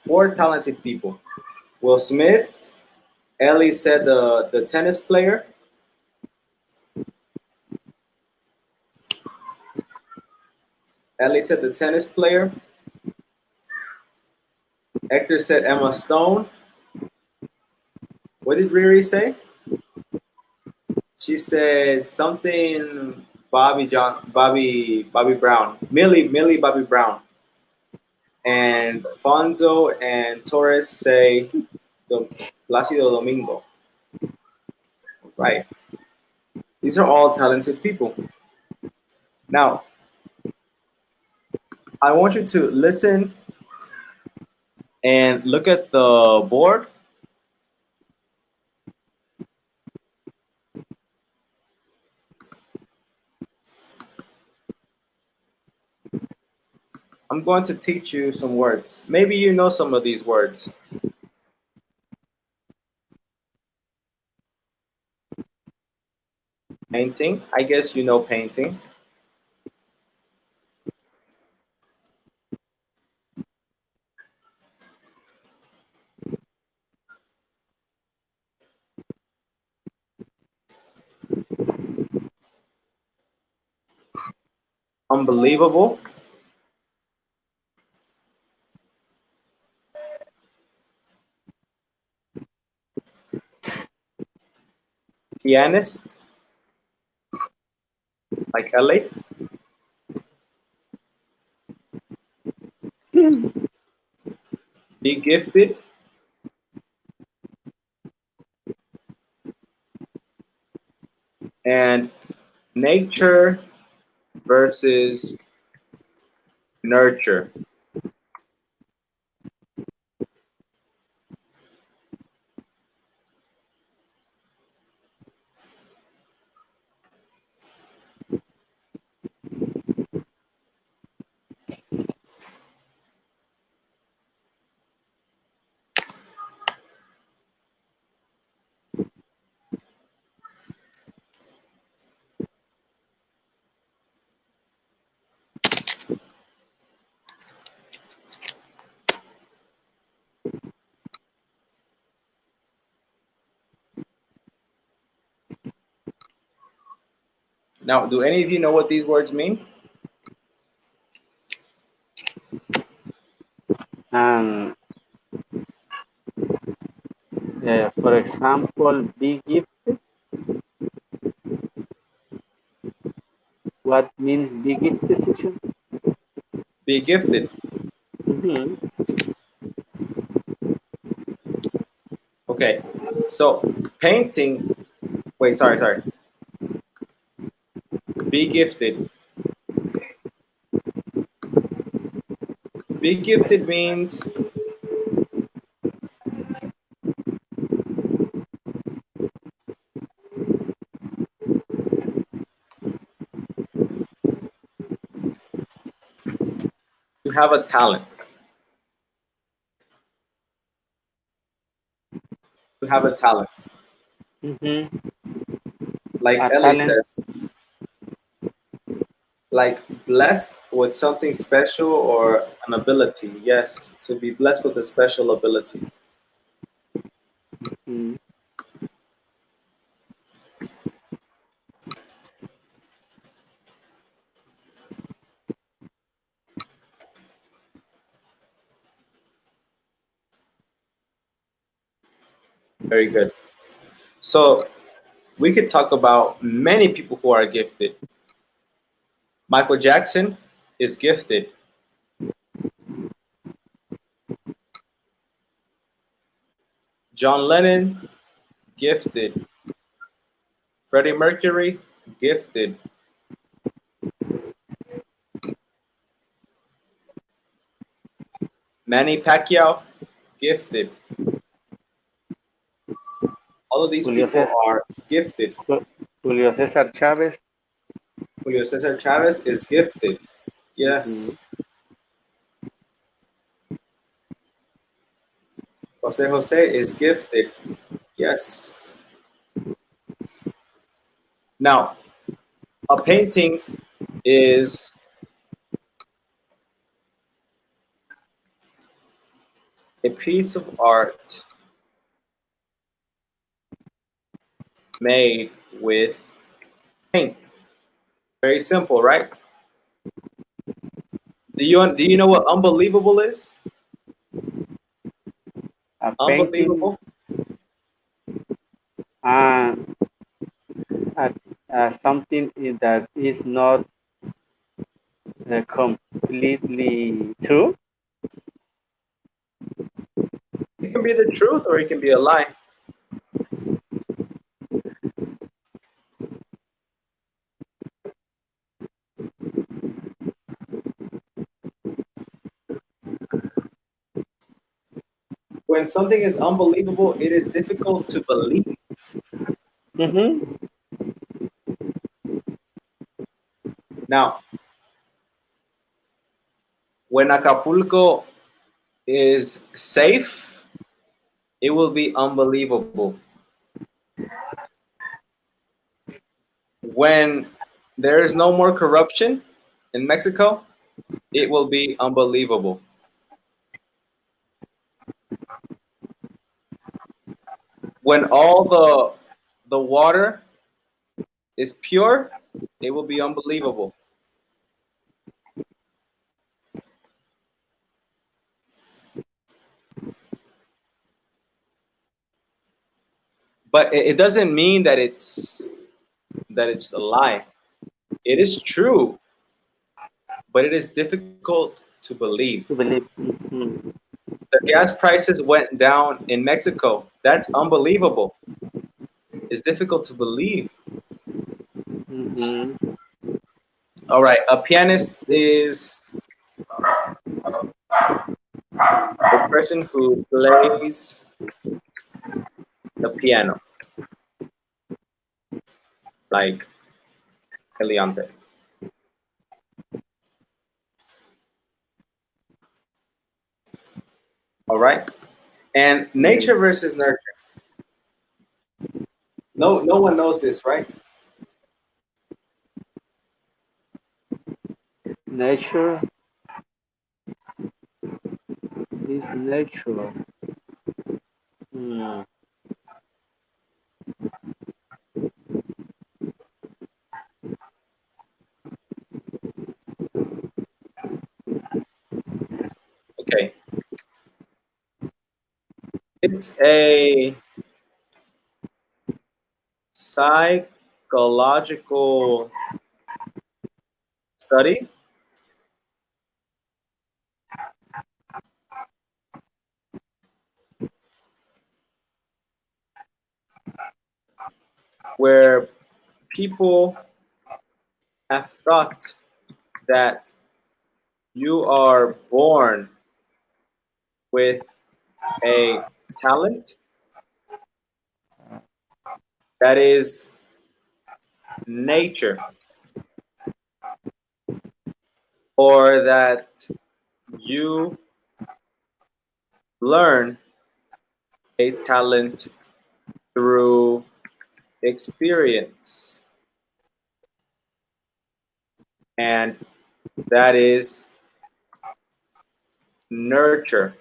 Speaker 1: four talented people. Will Smith, Ellie said the tennis player, Ellie said the tennis player, Hector said Emma Stone. What did Riri say? She said something Bobby Brown, Millie Bobby Brown, and Fonzo and Torres say the Placido Domingo. Right. These are all talented people. Now, I want you to listen and look at the board. I'm going to teach you some words. Maybe you know some of these words. Painting. I guess you know painting. unbelievable. Pianist, like Ellie. Be gifted. And nature versus nurture. Now, do any of you know what these words mean?
Speaker 3: And for example, be gifted. What means be gifted, teacher?
Speaker 1: Be gifted.
Speaker 3: Mm-hmm.
Speaker 1: Okay, so painting. Wait, sorry. Be gifted. Be gifted means to have a talent. To have a talent.
Speaker 3: Mm-hmm.
Speaker 1: Like
Speaker 3: A
Speaker 1: Ellie
Speaker 3: talent.
Speaker 1: says, like blessed with something special or an ability. Yes, to be blessed with a special ability.
Speaker 3: Mm.
Speaker 1: Very good. So we could talk about many people who are gifted. Michael Jackson is gifted. John Lennon, gifted. Freddie Mercury, gifted. Manny Pacquiao, gifted. All of these
Speaker 3: Julio,
Speaker 1: people are gifted.
Speaker 3: Julio César Chávez.
Speaker 1: Julio Cesar Chavez is gifted.
Speaker 3: Mm-hmm.
Speaker 1: Yes. Jose is gifted. Yes. Now, a painting is a piece of art made with paint. Very simple, right? Do you know what unbelievable is?
Speaker 3: A painting.
Speaker 1: Unbelievable.
Speaker 3: Uh, something that is not completely true.
Speaker 1: It can be the truth or it can be a lie. When something is unbelievable, it is difficult to believe.
Speaker 3: Mm-hmm.
Speaker 1: Now, when Acapulco is safe, it will be unbelievable. When there is no more corruption in Mexico, it will be unbelievable. When all the water is pure, it will be unbelievable. But it doesn't mean that it's a lie. It is true, but it is difficult to believe.
Speaker 3: To believe. Mm-hmm.
Speaker 1: The gas prices went down in Mexico. That's unbelievable. It's difficult to believe.
Speaker 3: Mm-hmm.
Speaker 1: All right, a pianist is a person who plays the piano, like Eliante. All right, and
Speaker 3: Okay.
Speaker 1: nature versus nurture. No one knows this, right?
Speaker 3: Nature is natural. Mm.
Speaker 1: Okay, it's a psychological study where people have thought that you are born with a talent that is nature, or that you learn a talent through experience, and that is nurture.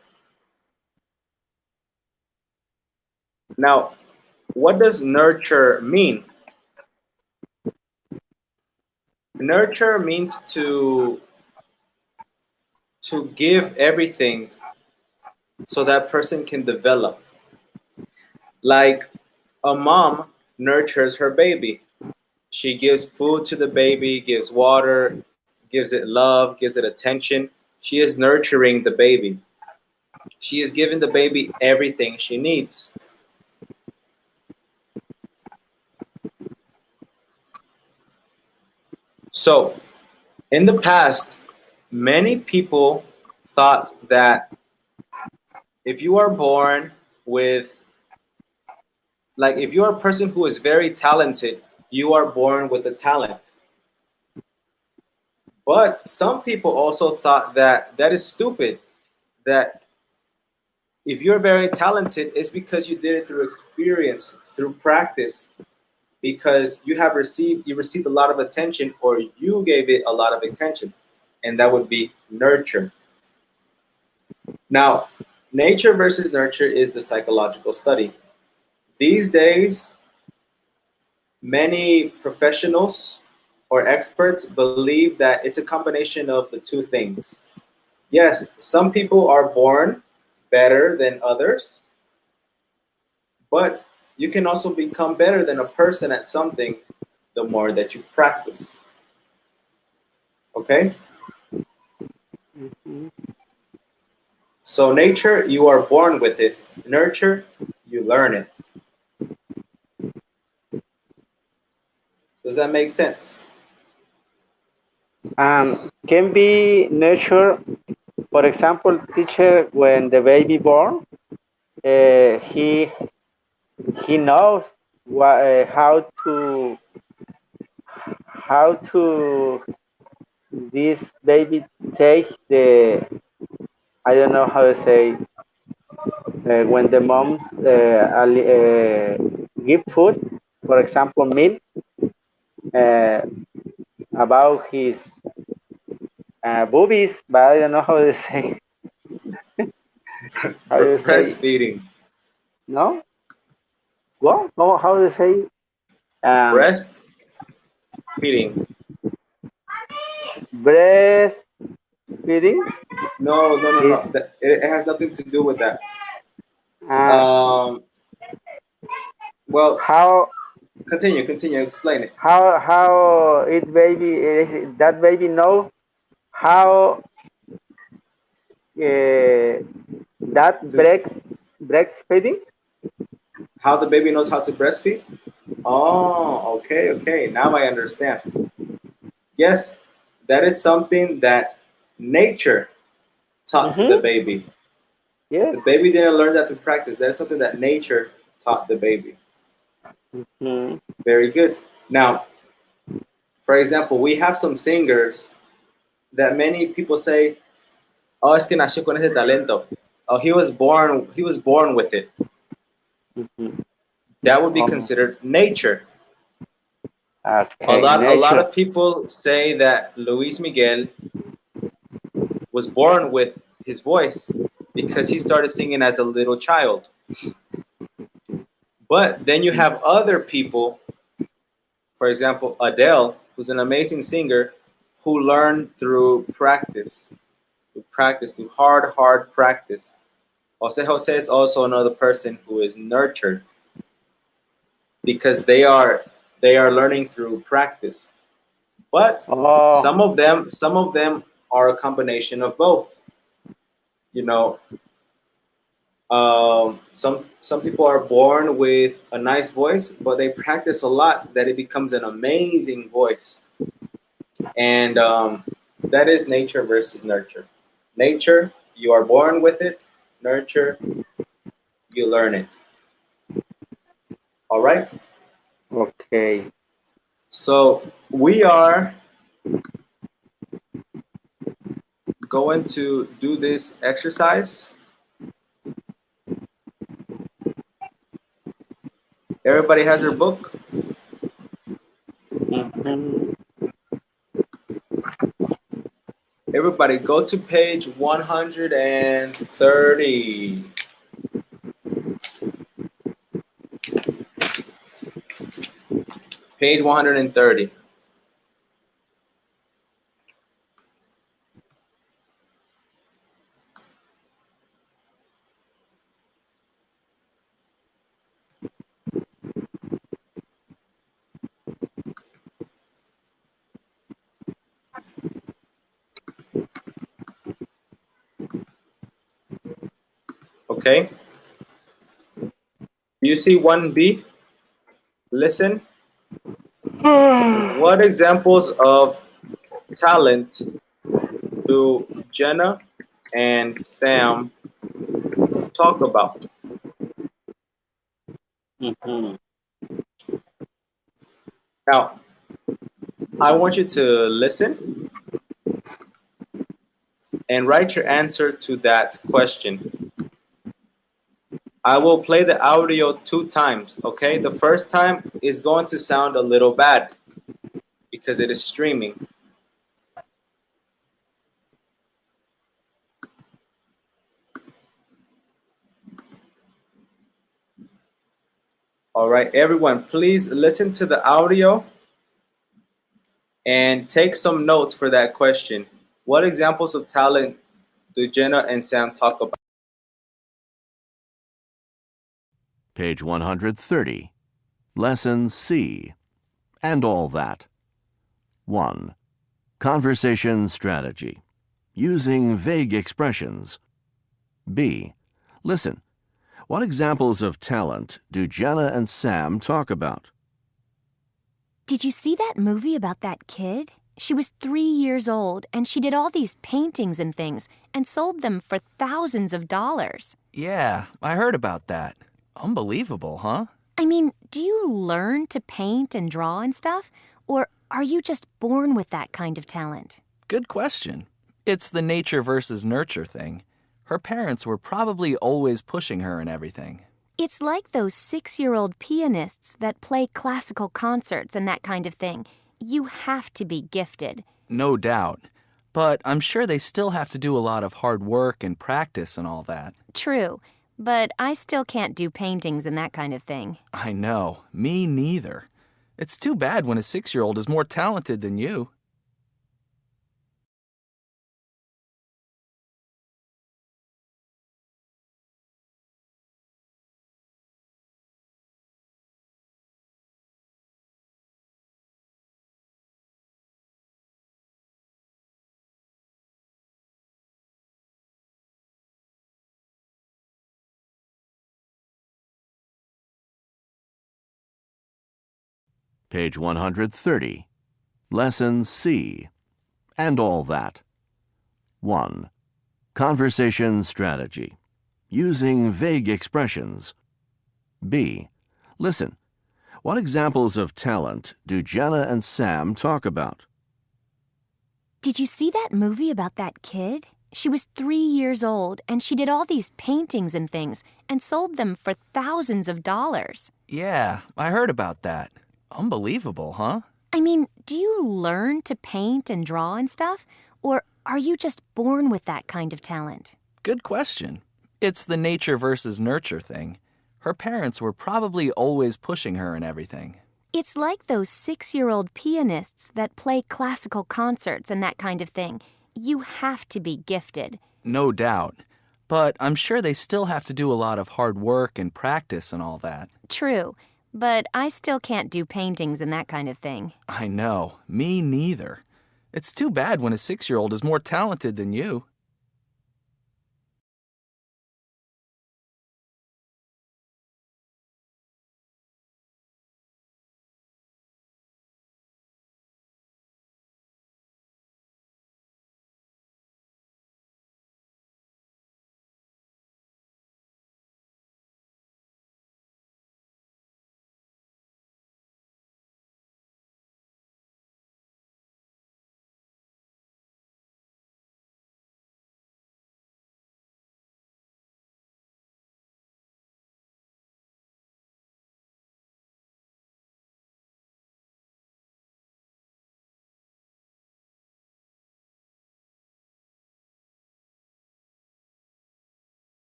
Speaker 1: Now, what does nurture mean? Nurture means to give everything so that person can develop. Like a mom nurtures her baby. She gives food to the baby, gives water, gives it love, gives it attention. She is nurturing the baby. She is giving the baby everything she needs. So, in the past, many people thought that if you are born with, like, if you are a person who is very talented, you are born with a talent. But some people also thought that that is stupid, that if you're very talented, it's because you did it through experience, through practice, because you received a lot of attention, or you gave it a lot of attention, and that would be nurture. Now, nature versus nurture is the psychological study. These days, many professionals or experts believe that it's a combination of the two things. Yes, some people are born better than others, but you can also become better than a person at something the more that you practice. Okay?
Speaker 3: Mm-hmm.
Speaker 1: So, nature, you are born with it. Nurture, you learn it. Does that make sense?
Speaker 3: Can be nurture. For example, teacher, when the baby born, uh, he he knows how to this baby take the, I don't know how to say, when the moms give food, for example milk, uh, about his boobies, but I don't know how to say, how to say,
Speaker 1: Breastfeeding.
Speaker 3: no, what, no, how to say, um,
Speaker 1: Breastfeeding.
Speaker 3: breastfeeding
Speaker 1: No, no, no,
Speaker 3: is,
Speaker 1: no. It has nothing to do with that.
Speaker 3: uh,
Speaker 1: Um, Well,
Speaker 3: how
Speaker 1: continue, explain it.
Speaker 3: that baby know how that
Speaker 1: To,
Speaker 3: breastfeeding.
Speaker 1: how the baby knows how to breastfeed? Oh, okay, okay. Now I understand. Yes, that is something that nature taught the
Speaker 3: Mm-hmm.
Speaker 1: baby.
Speaker 3: Yes.
Speaker 1: The baby didn't learn that to practice. That is something that nature taught the baby.
Speaker 3: Mm-hmm.
Speaker 1: Very good. Now, for example, we have some singers that many people say, "Oh, es que nació con ese talento." Oh, he was born with it.
Speaker 3: Mm-hmm.
Speaker 1: That would be
Speaker 3: Oh,
Speaker 1: considered nature.
Speaker 3: okay,
Speaker 1: A lot
Speaker 3: nature.
Speaker 1: of people say that Luis Miguel was born with his voice because he started singing as a little child. But then you have other people, for example, Adele, who's an amazing singer, who learned through practice, through hard practice. Jose is also another person who is nurtured because they are learning through practice. But
Speaker 3: Oh,
Speaker 1: some of them are a combination of both. You know, some people are born with a nice voice, but they practice a lot that it becomes an amazing voice. And that is nature versus nurture. Nature, you are born with it. Nurture, you learn it. All right.
Speaker 3: okay.
Speaker 1: So we are going to do this exercise. Everybody has their book.
Speaker 3: Mm-hmm.
Speaker 1: Everybody go to page 130. Page 130. Okay. You see 1B? Listen. What examples of talent do Jenna and Sam talk about?
Speaker 3: Mm-hmm.
Speaker 1: Now, I want you to listen and write your answer to that question. I will play the audio 2 times, okay? The first time is going to sound a little bad because it is streaming. All right, everyone, please listen to the audio and take some notes for that question. What examples of talent do Jenna and Sam talk about?
Speaker 6: Page 130. Lesson C. And all that. 1. Conversation strategy. Using vague expressions. B. Listen. What examples of talent do Jenna and Sam talk about?
Speaker 7: Did you see that movie about that kid? She was 3 years old and she did all these paintings and things and sold them for thousands of dollars.
Speaker 8: Yeah, I heard about that. Unbelievable, huh?
Speaker 7: I mean, do you learn to paint and draw and stuff? Or are you just born with that kind of talent?
Speaker 8: Good question. It's the nature versus nurture thing. Her parents were probably always pushing her and everything.
Speaker 7: It's like those 6-year-old pianists that play classical concerts and that kind of thing. You have to be gifted.
Speaker 8: No doubt. But I'm sure they still have to do a lot of hard work and practice and all that.
Speaker 7: True, but I still can't do paintings and that kind of thing.
Speaker 8: I know. Me neither. It's too bad when a 6-year-old is more talented than you.
Speaker 6: Page 130. Lesson C. And all that. 1. Conversation strategy. Using vague expressions. B. Listen. What examples of talent do Jenna and Sam talk about?
Speaker 7: Did you see that movie about that kid? She was 3 years old and she did all these paintings and things and sold them for thousands of dollars.
Speaker 8: Yeah, I heard about that. Unbelievable, huh?
Speaker 7: I mean, do you learn to paint and draw and stuff? Or are you just born with that kind of talent?
Speaker 8: Good question. It's the nature versus nurture thing. Her parents were probably always pushing her and everything.
Speaker 7: It's like those 6-year-old pianists that play classical concerts and that kind of thing. You have to be gifted.
Speaker 8: No doubt. But I'm sure they still have to do a lot of hard work and practice and all that.
Speaker 7: True, but I still can't do paintings and that kind of thing.
Speaker 8: I know. Me neither. It's too bad when a 6-year-old is more talented than you.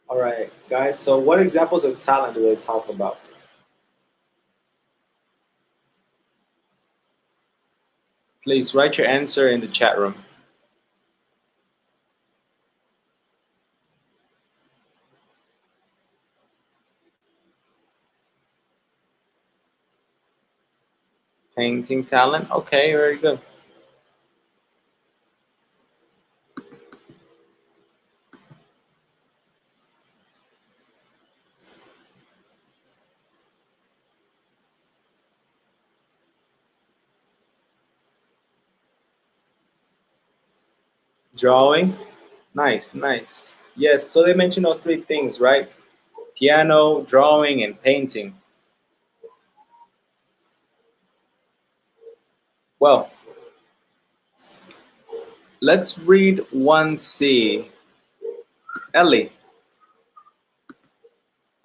Speaker 1: All right, guys. So, what examples of talent do they talk about? Please write your answer in the chat room. Painting talent. Okay, very good. Drawing. Nice, nice. Yes, so they mentioned those three things, right? Piano, drawing, and painting. Well, let's read 1C. Ellie,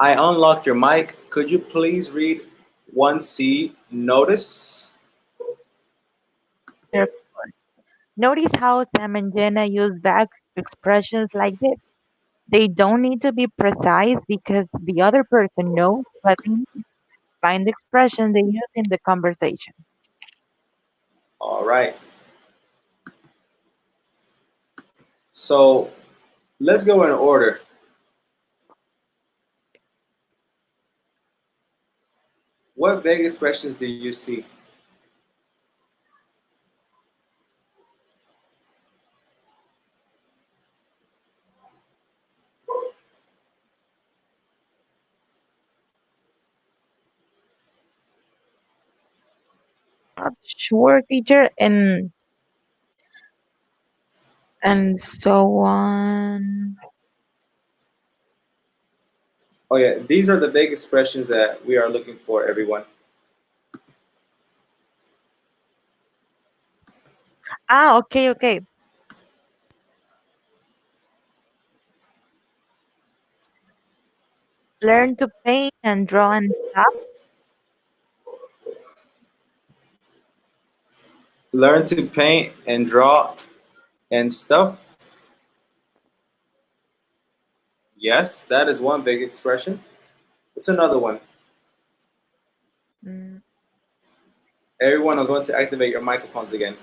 Speaker 1: I unlocked your mic. Could you please read 1C? Notice.
Speaker 2: Of course. Notice how Sam and Jenna use vague expressions like this. They don't need to be precise because the other person knows, but they need to find the expression they use in the conversation.
Speaker 1: All right. So let's go in order. What vague expressions do you see?
Speaker 2: Not sure, teacher, and so on.
Speaker 1: Oh yeah, these are the vague expressions that we are looking for, everyone.
Speaker 2: Ah, okay, okay. Learn to paint and draw and stuff.
Speaker 1: Learn to paint and draw and stuff. Yes, that is one big expression. What's another one?
Speaker 2: Mm,
Speaker 1: Everyone are going to activate your microphones again.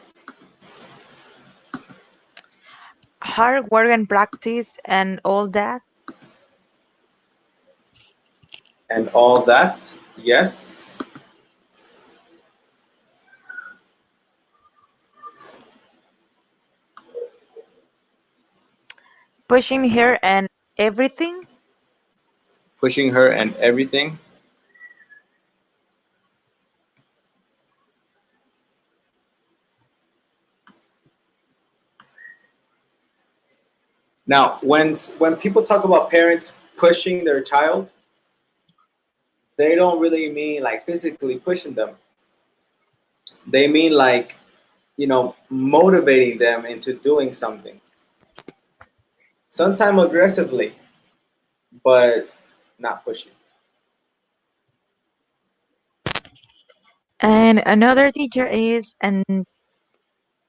Speaker 2: hard work and practice and all that.
Speaker 1: and all that. Yes.
Speaker 2: Pushing her and everything.
Speaker 1: Pushing her and everything. Now, when people talk about parents pushing their child, they don't really mean like physically pushing them. They mean like, motivating them into doing something. Sometimes aggressively, but not pushing.
Speaker 2: And another teacher is and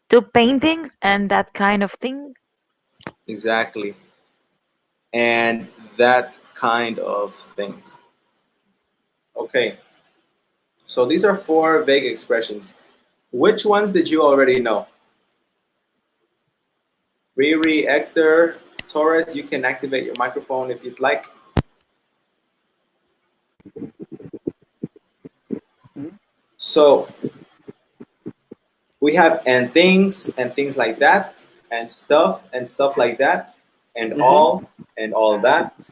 Speaker 2: do paintings and that kind of thing.
Speaker 1: Exactly. And that kind of thing. Okay. So these are four vague expressions. Which ones did you already know? Riri, Hector, Torres, you can activate your microphone if you'd like. So we have and things like that, and stuff like that,
Speaker 3: Mm-hmm.
Speaker 1: and all that,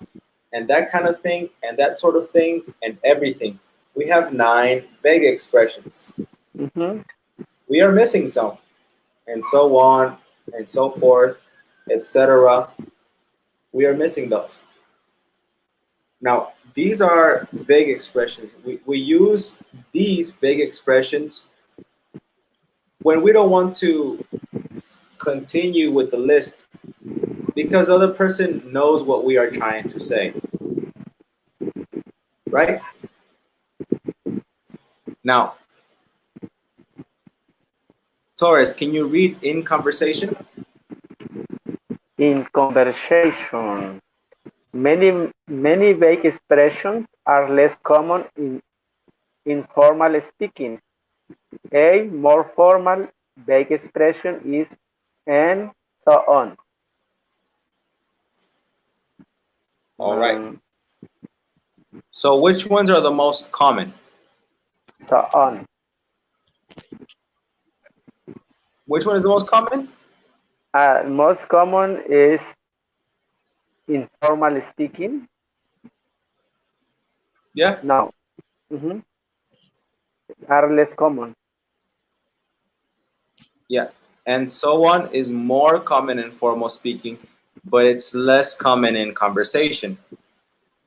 Speaker 1: and that kind of thing, and that sort of thing, and everything. We have 9 vague expressions.
Speaker 3: Mm-hmm.
Speaker 1: We are missing some, and so on, and so forth, etc. We are missing those. Now, these are vague expressions. We use these vague expressions when we don't want to continue with the list because the other person knows what we are trying to say, right? Now, Torres, can you read in conversation?
Speaker 3: In conversation, many vague expressions are less common in informal speaking. A more formal vague expression is and so on.
Speaker 1: All right.
Speaker 3: Um,
Speaker 1: So, which ones are the most common?
Speaker 3: so on.
Speaker 1: Which one is the most common?
Speaker 3: Most common is informal speaking.
Speaker 1: Yeah.
Speaker 3: No, mhm, are less common.
Speaker 1: Yeah. And so on is more common in formal speaking, but it's less common in conversation.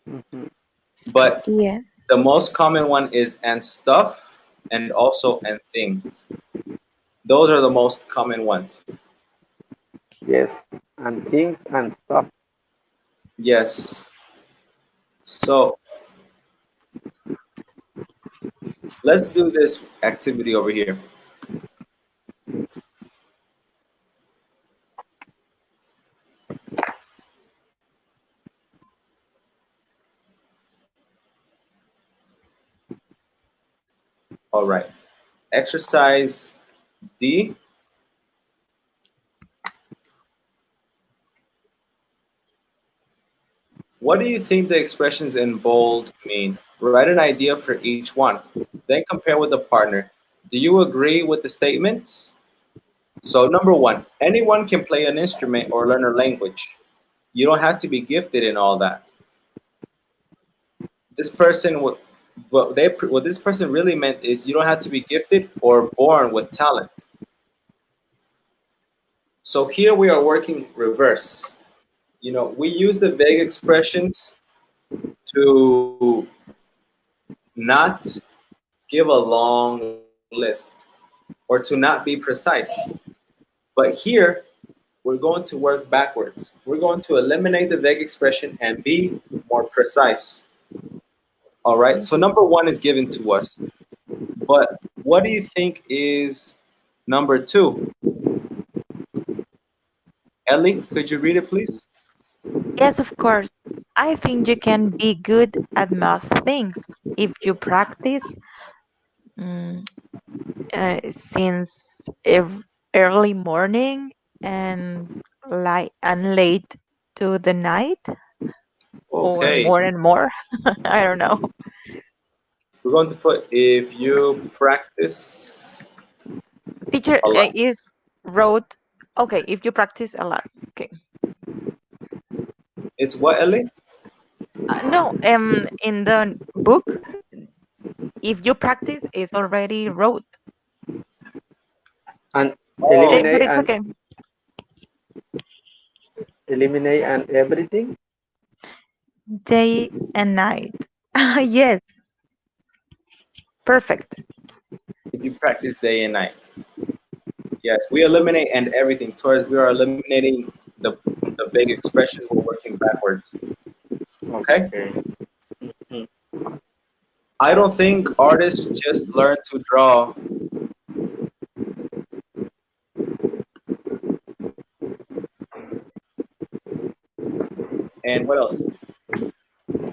Speaker 3: Mhm.
Speaker 1: But
Speaker 2: Yes.
Speaker 1: the most common one is and stuff and also and things. Those are the most common ones.
Speaker 3: Yes, and things and stuff.
Speaker 1: Yes. So let's do this activity over here. All right. Exercise D. What do you think the expressions in bold mean? Write an idea for each one. Then compare with a partner. Do you agree with the statements? So, number one, anyone can play an instrument or learn a language. You don't have to be gifted in all that. This person, what this person really meant is you don't have to be gifted or born with talent. So here we are working reverse. We use the vague expressions to not give a long list or to not be precise. But here, we're going to work backwards. We're going to eliminate the vague expression and be more precise. All right, so number one is given to us. But what do you think is number two? Ellie, could you read it, please?
Speaker 2: Yes, of course. I think you can be good at most things if you practice mm, since early morning and late to the night. or
Speaker 1: Okay,
Speaker 2: more and more. I don't know.
Speaker 1: we're going to put if you practice
Speaker 2: Teacher
Speaker 1: a lot.
Speaker 2: is wrote. Okay, if you practice a lot. Okay.
Speaker 1: It's what, Ellie?
Speaker 2: No, in the book, if you practice, it's already wrote.
Speaker 3: And
Speaker 1: Oh,
Speaker 2: But
Speaker 3: eliminate
Speaker 2: it's
Speaker 3: and
Speaker 2: okay.
Speaker 3: everything.
Speaker 2: Day and night. Yes, perfect.
Speaker 1: if you practice day and night. Yes, we eliminate and everything. Towards we are eliminating the big expressions. We're working backwards. Okay.
Speaker 3: Okay. Mhm.
Speaker 1: I don't think artists just learn to draw. And what else?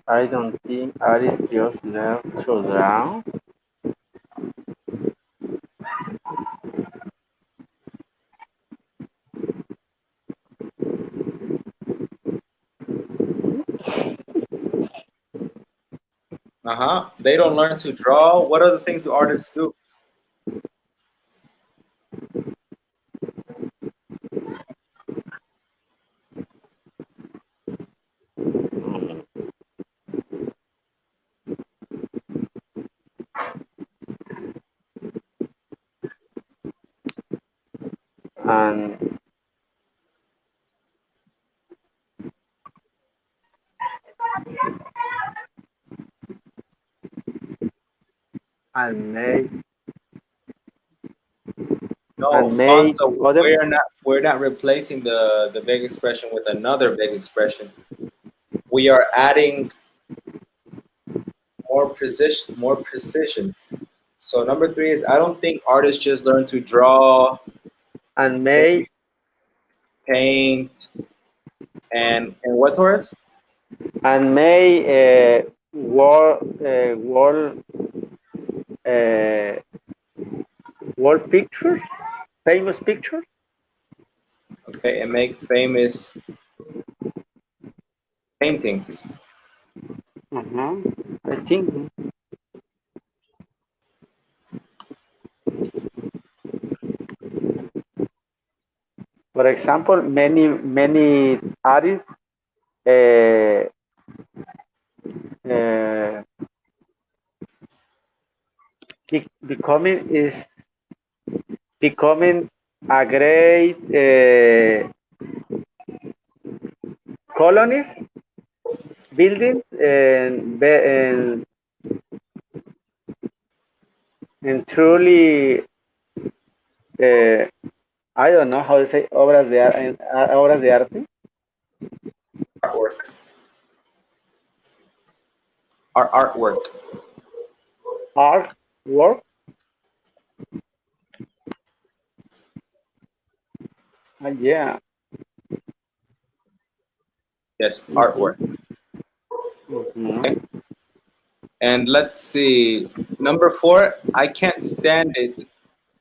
Speaker 3: I don't think artists just learn to draw.
Speaker 1: They don't learn to draw. What other things do artists do?
Speaker 3: and and make
Speaker 1: No,
Speaker 3: and make
Speaker 1: Fonzo,
Speaker 3: other
Speaker 1: we're not replacing the big expression with another big expression. We are adding more precision. So number three is I don't think artists just learn to draw,
Speaker 3: and
Speaker 1: maybe
Speaker 3: make
Speaker 1: paint, and what words?
Speaker 3: and make uh, wall pictures, famous pictures.
Speaker 1: Okay, and make famous paintings.
Speaker 3: I think, for example, many artists uh, uh, becoming a great colonies, buildings, and truly, uh, I don't know how to say obras de arte,
Speaker 1: Artwork. Our artwork.
Speaker 3: art work. Yeah.
Speaker 1: Yes,
Speaker 3: Mhm.
Speaker 1: artwork.
Speaker 3: Mhm.
Speaker 1: Okay. And let's see. Number four, I can't stand it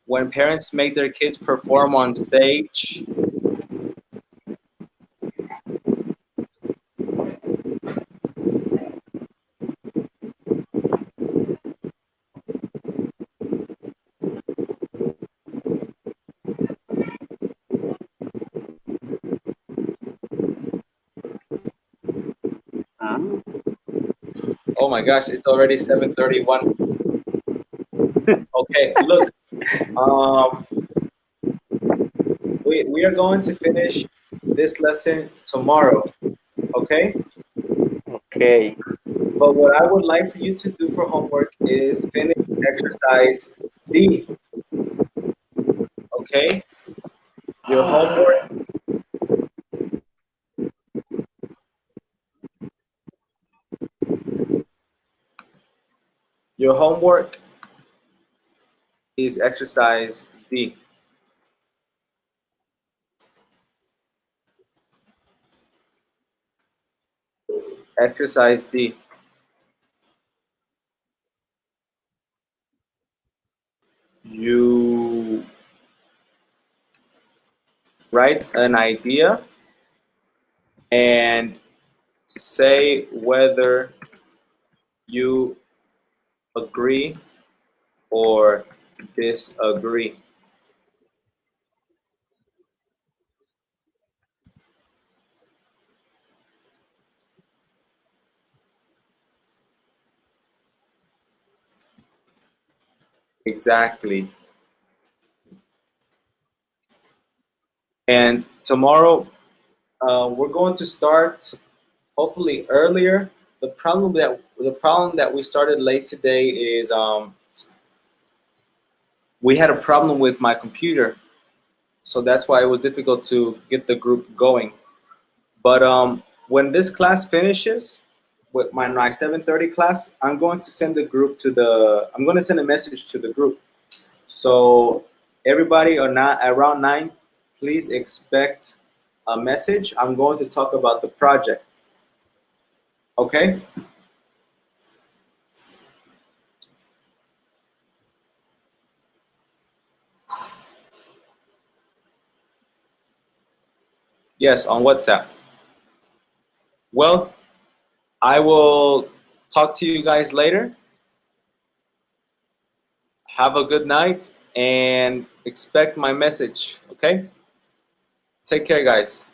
Speaker 1: when parents make their kids perform on stage.
Speaker 3: Ah.
Speaker 1: Oh my gosh, it's already 7:31. Okay, look, um, we are going to finish this lesson tomorrow, okay?
Speaker 3: Okay.
Speaker 1: But what I would like for you to do for homework is finish exercise D, okay? Your homework, your homework is exercise D. Exercise D. You write an idea and say whether you agree or disagree. Exactly. And tomorrow, we're going to start hopefully earlier. The problem that we started late today is we had a problem with my computer, so that's why it was difficult to get the group going. But when this class finishes, with my 7:30 class, I'm going to send I'm going to send a message to the group. So everybody around 9, please expect a message. I'm going to talk about the project. Okay? Yes, on WhatsApp. Well, I will talk to you guys later. Have a good night and expect my message. Okay? Take care, guys.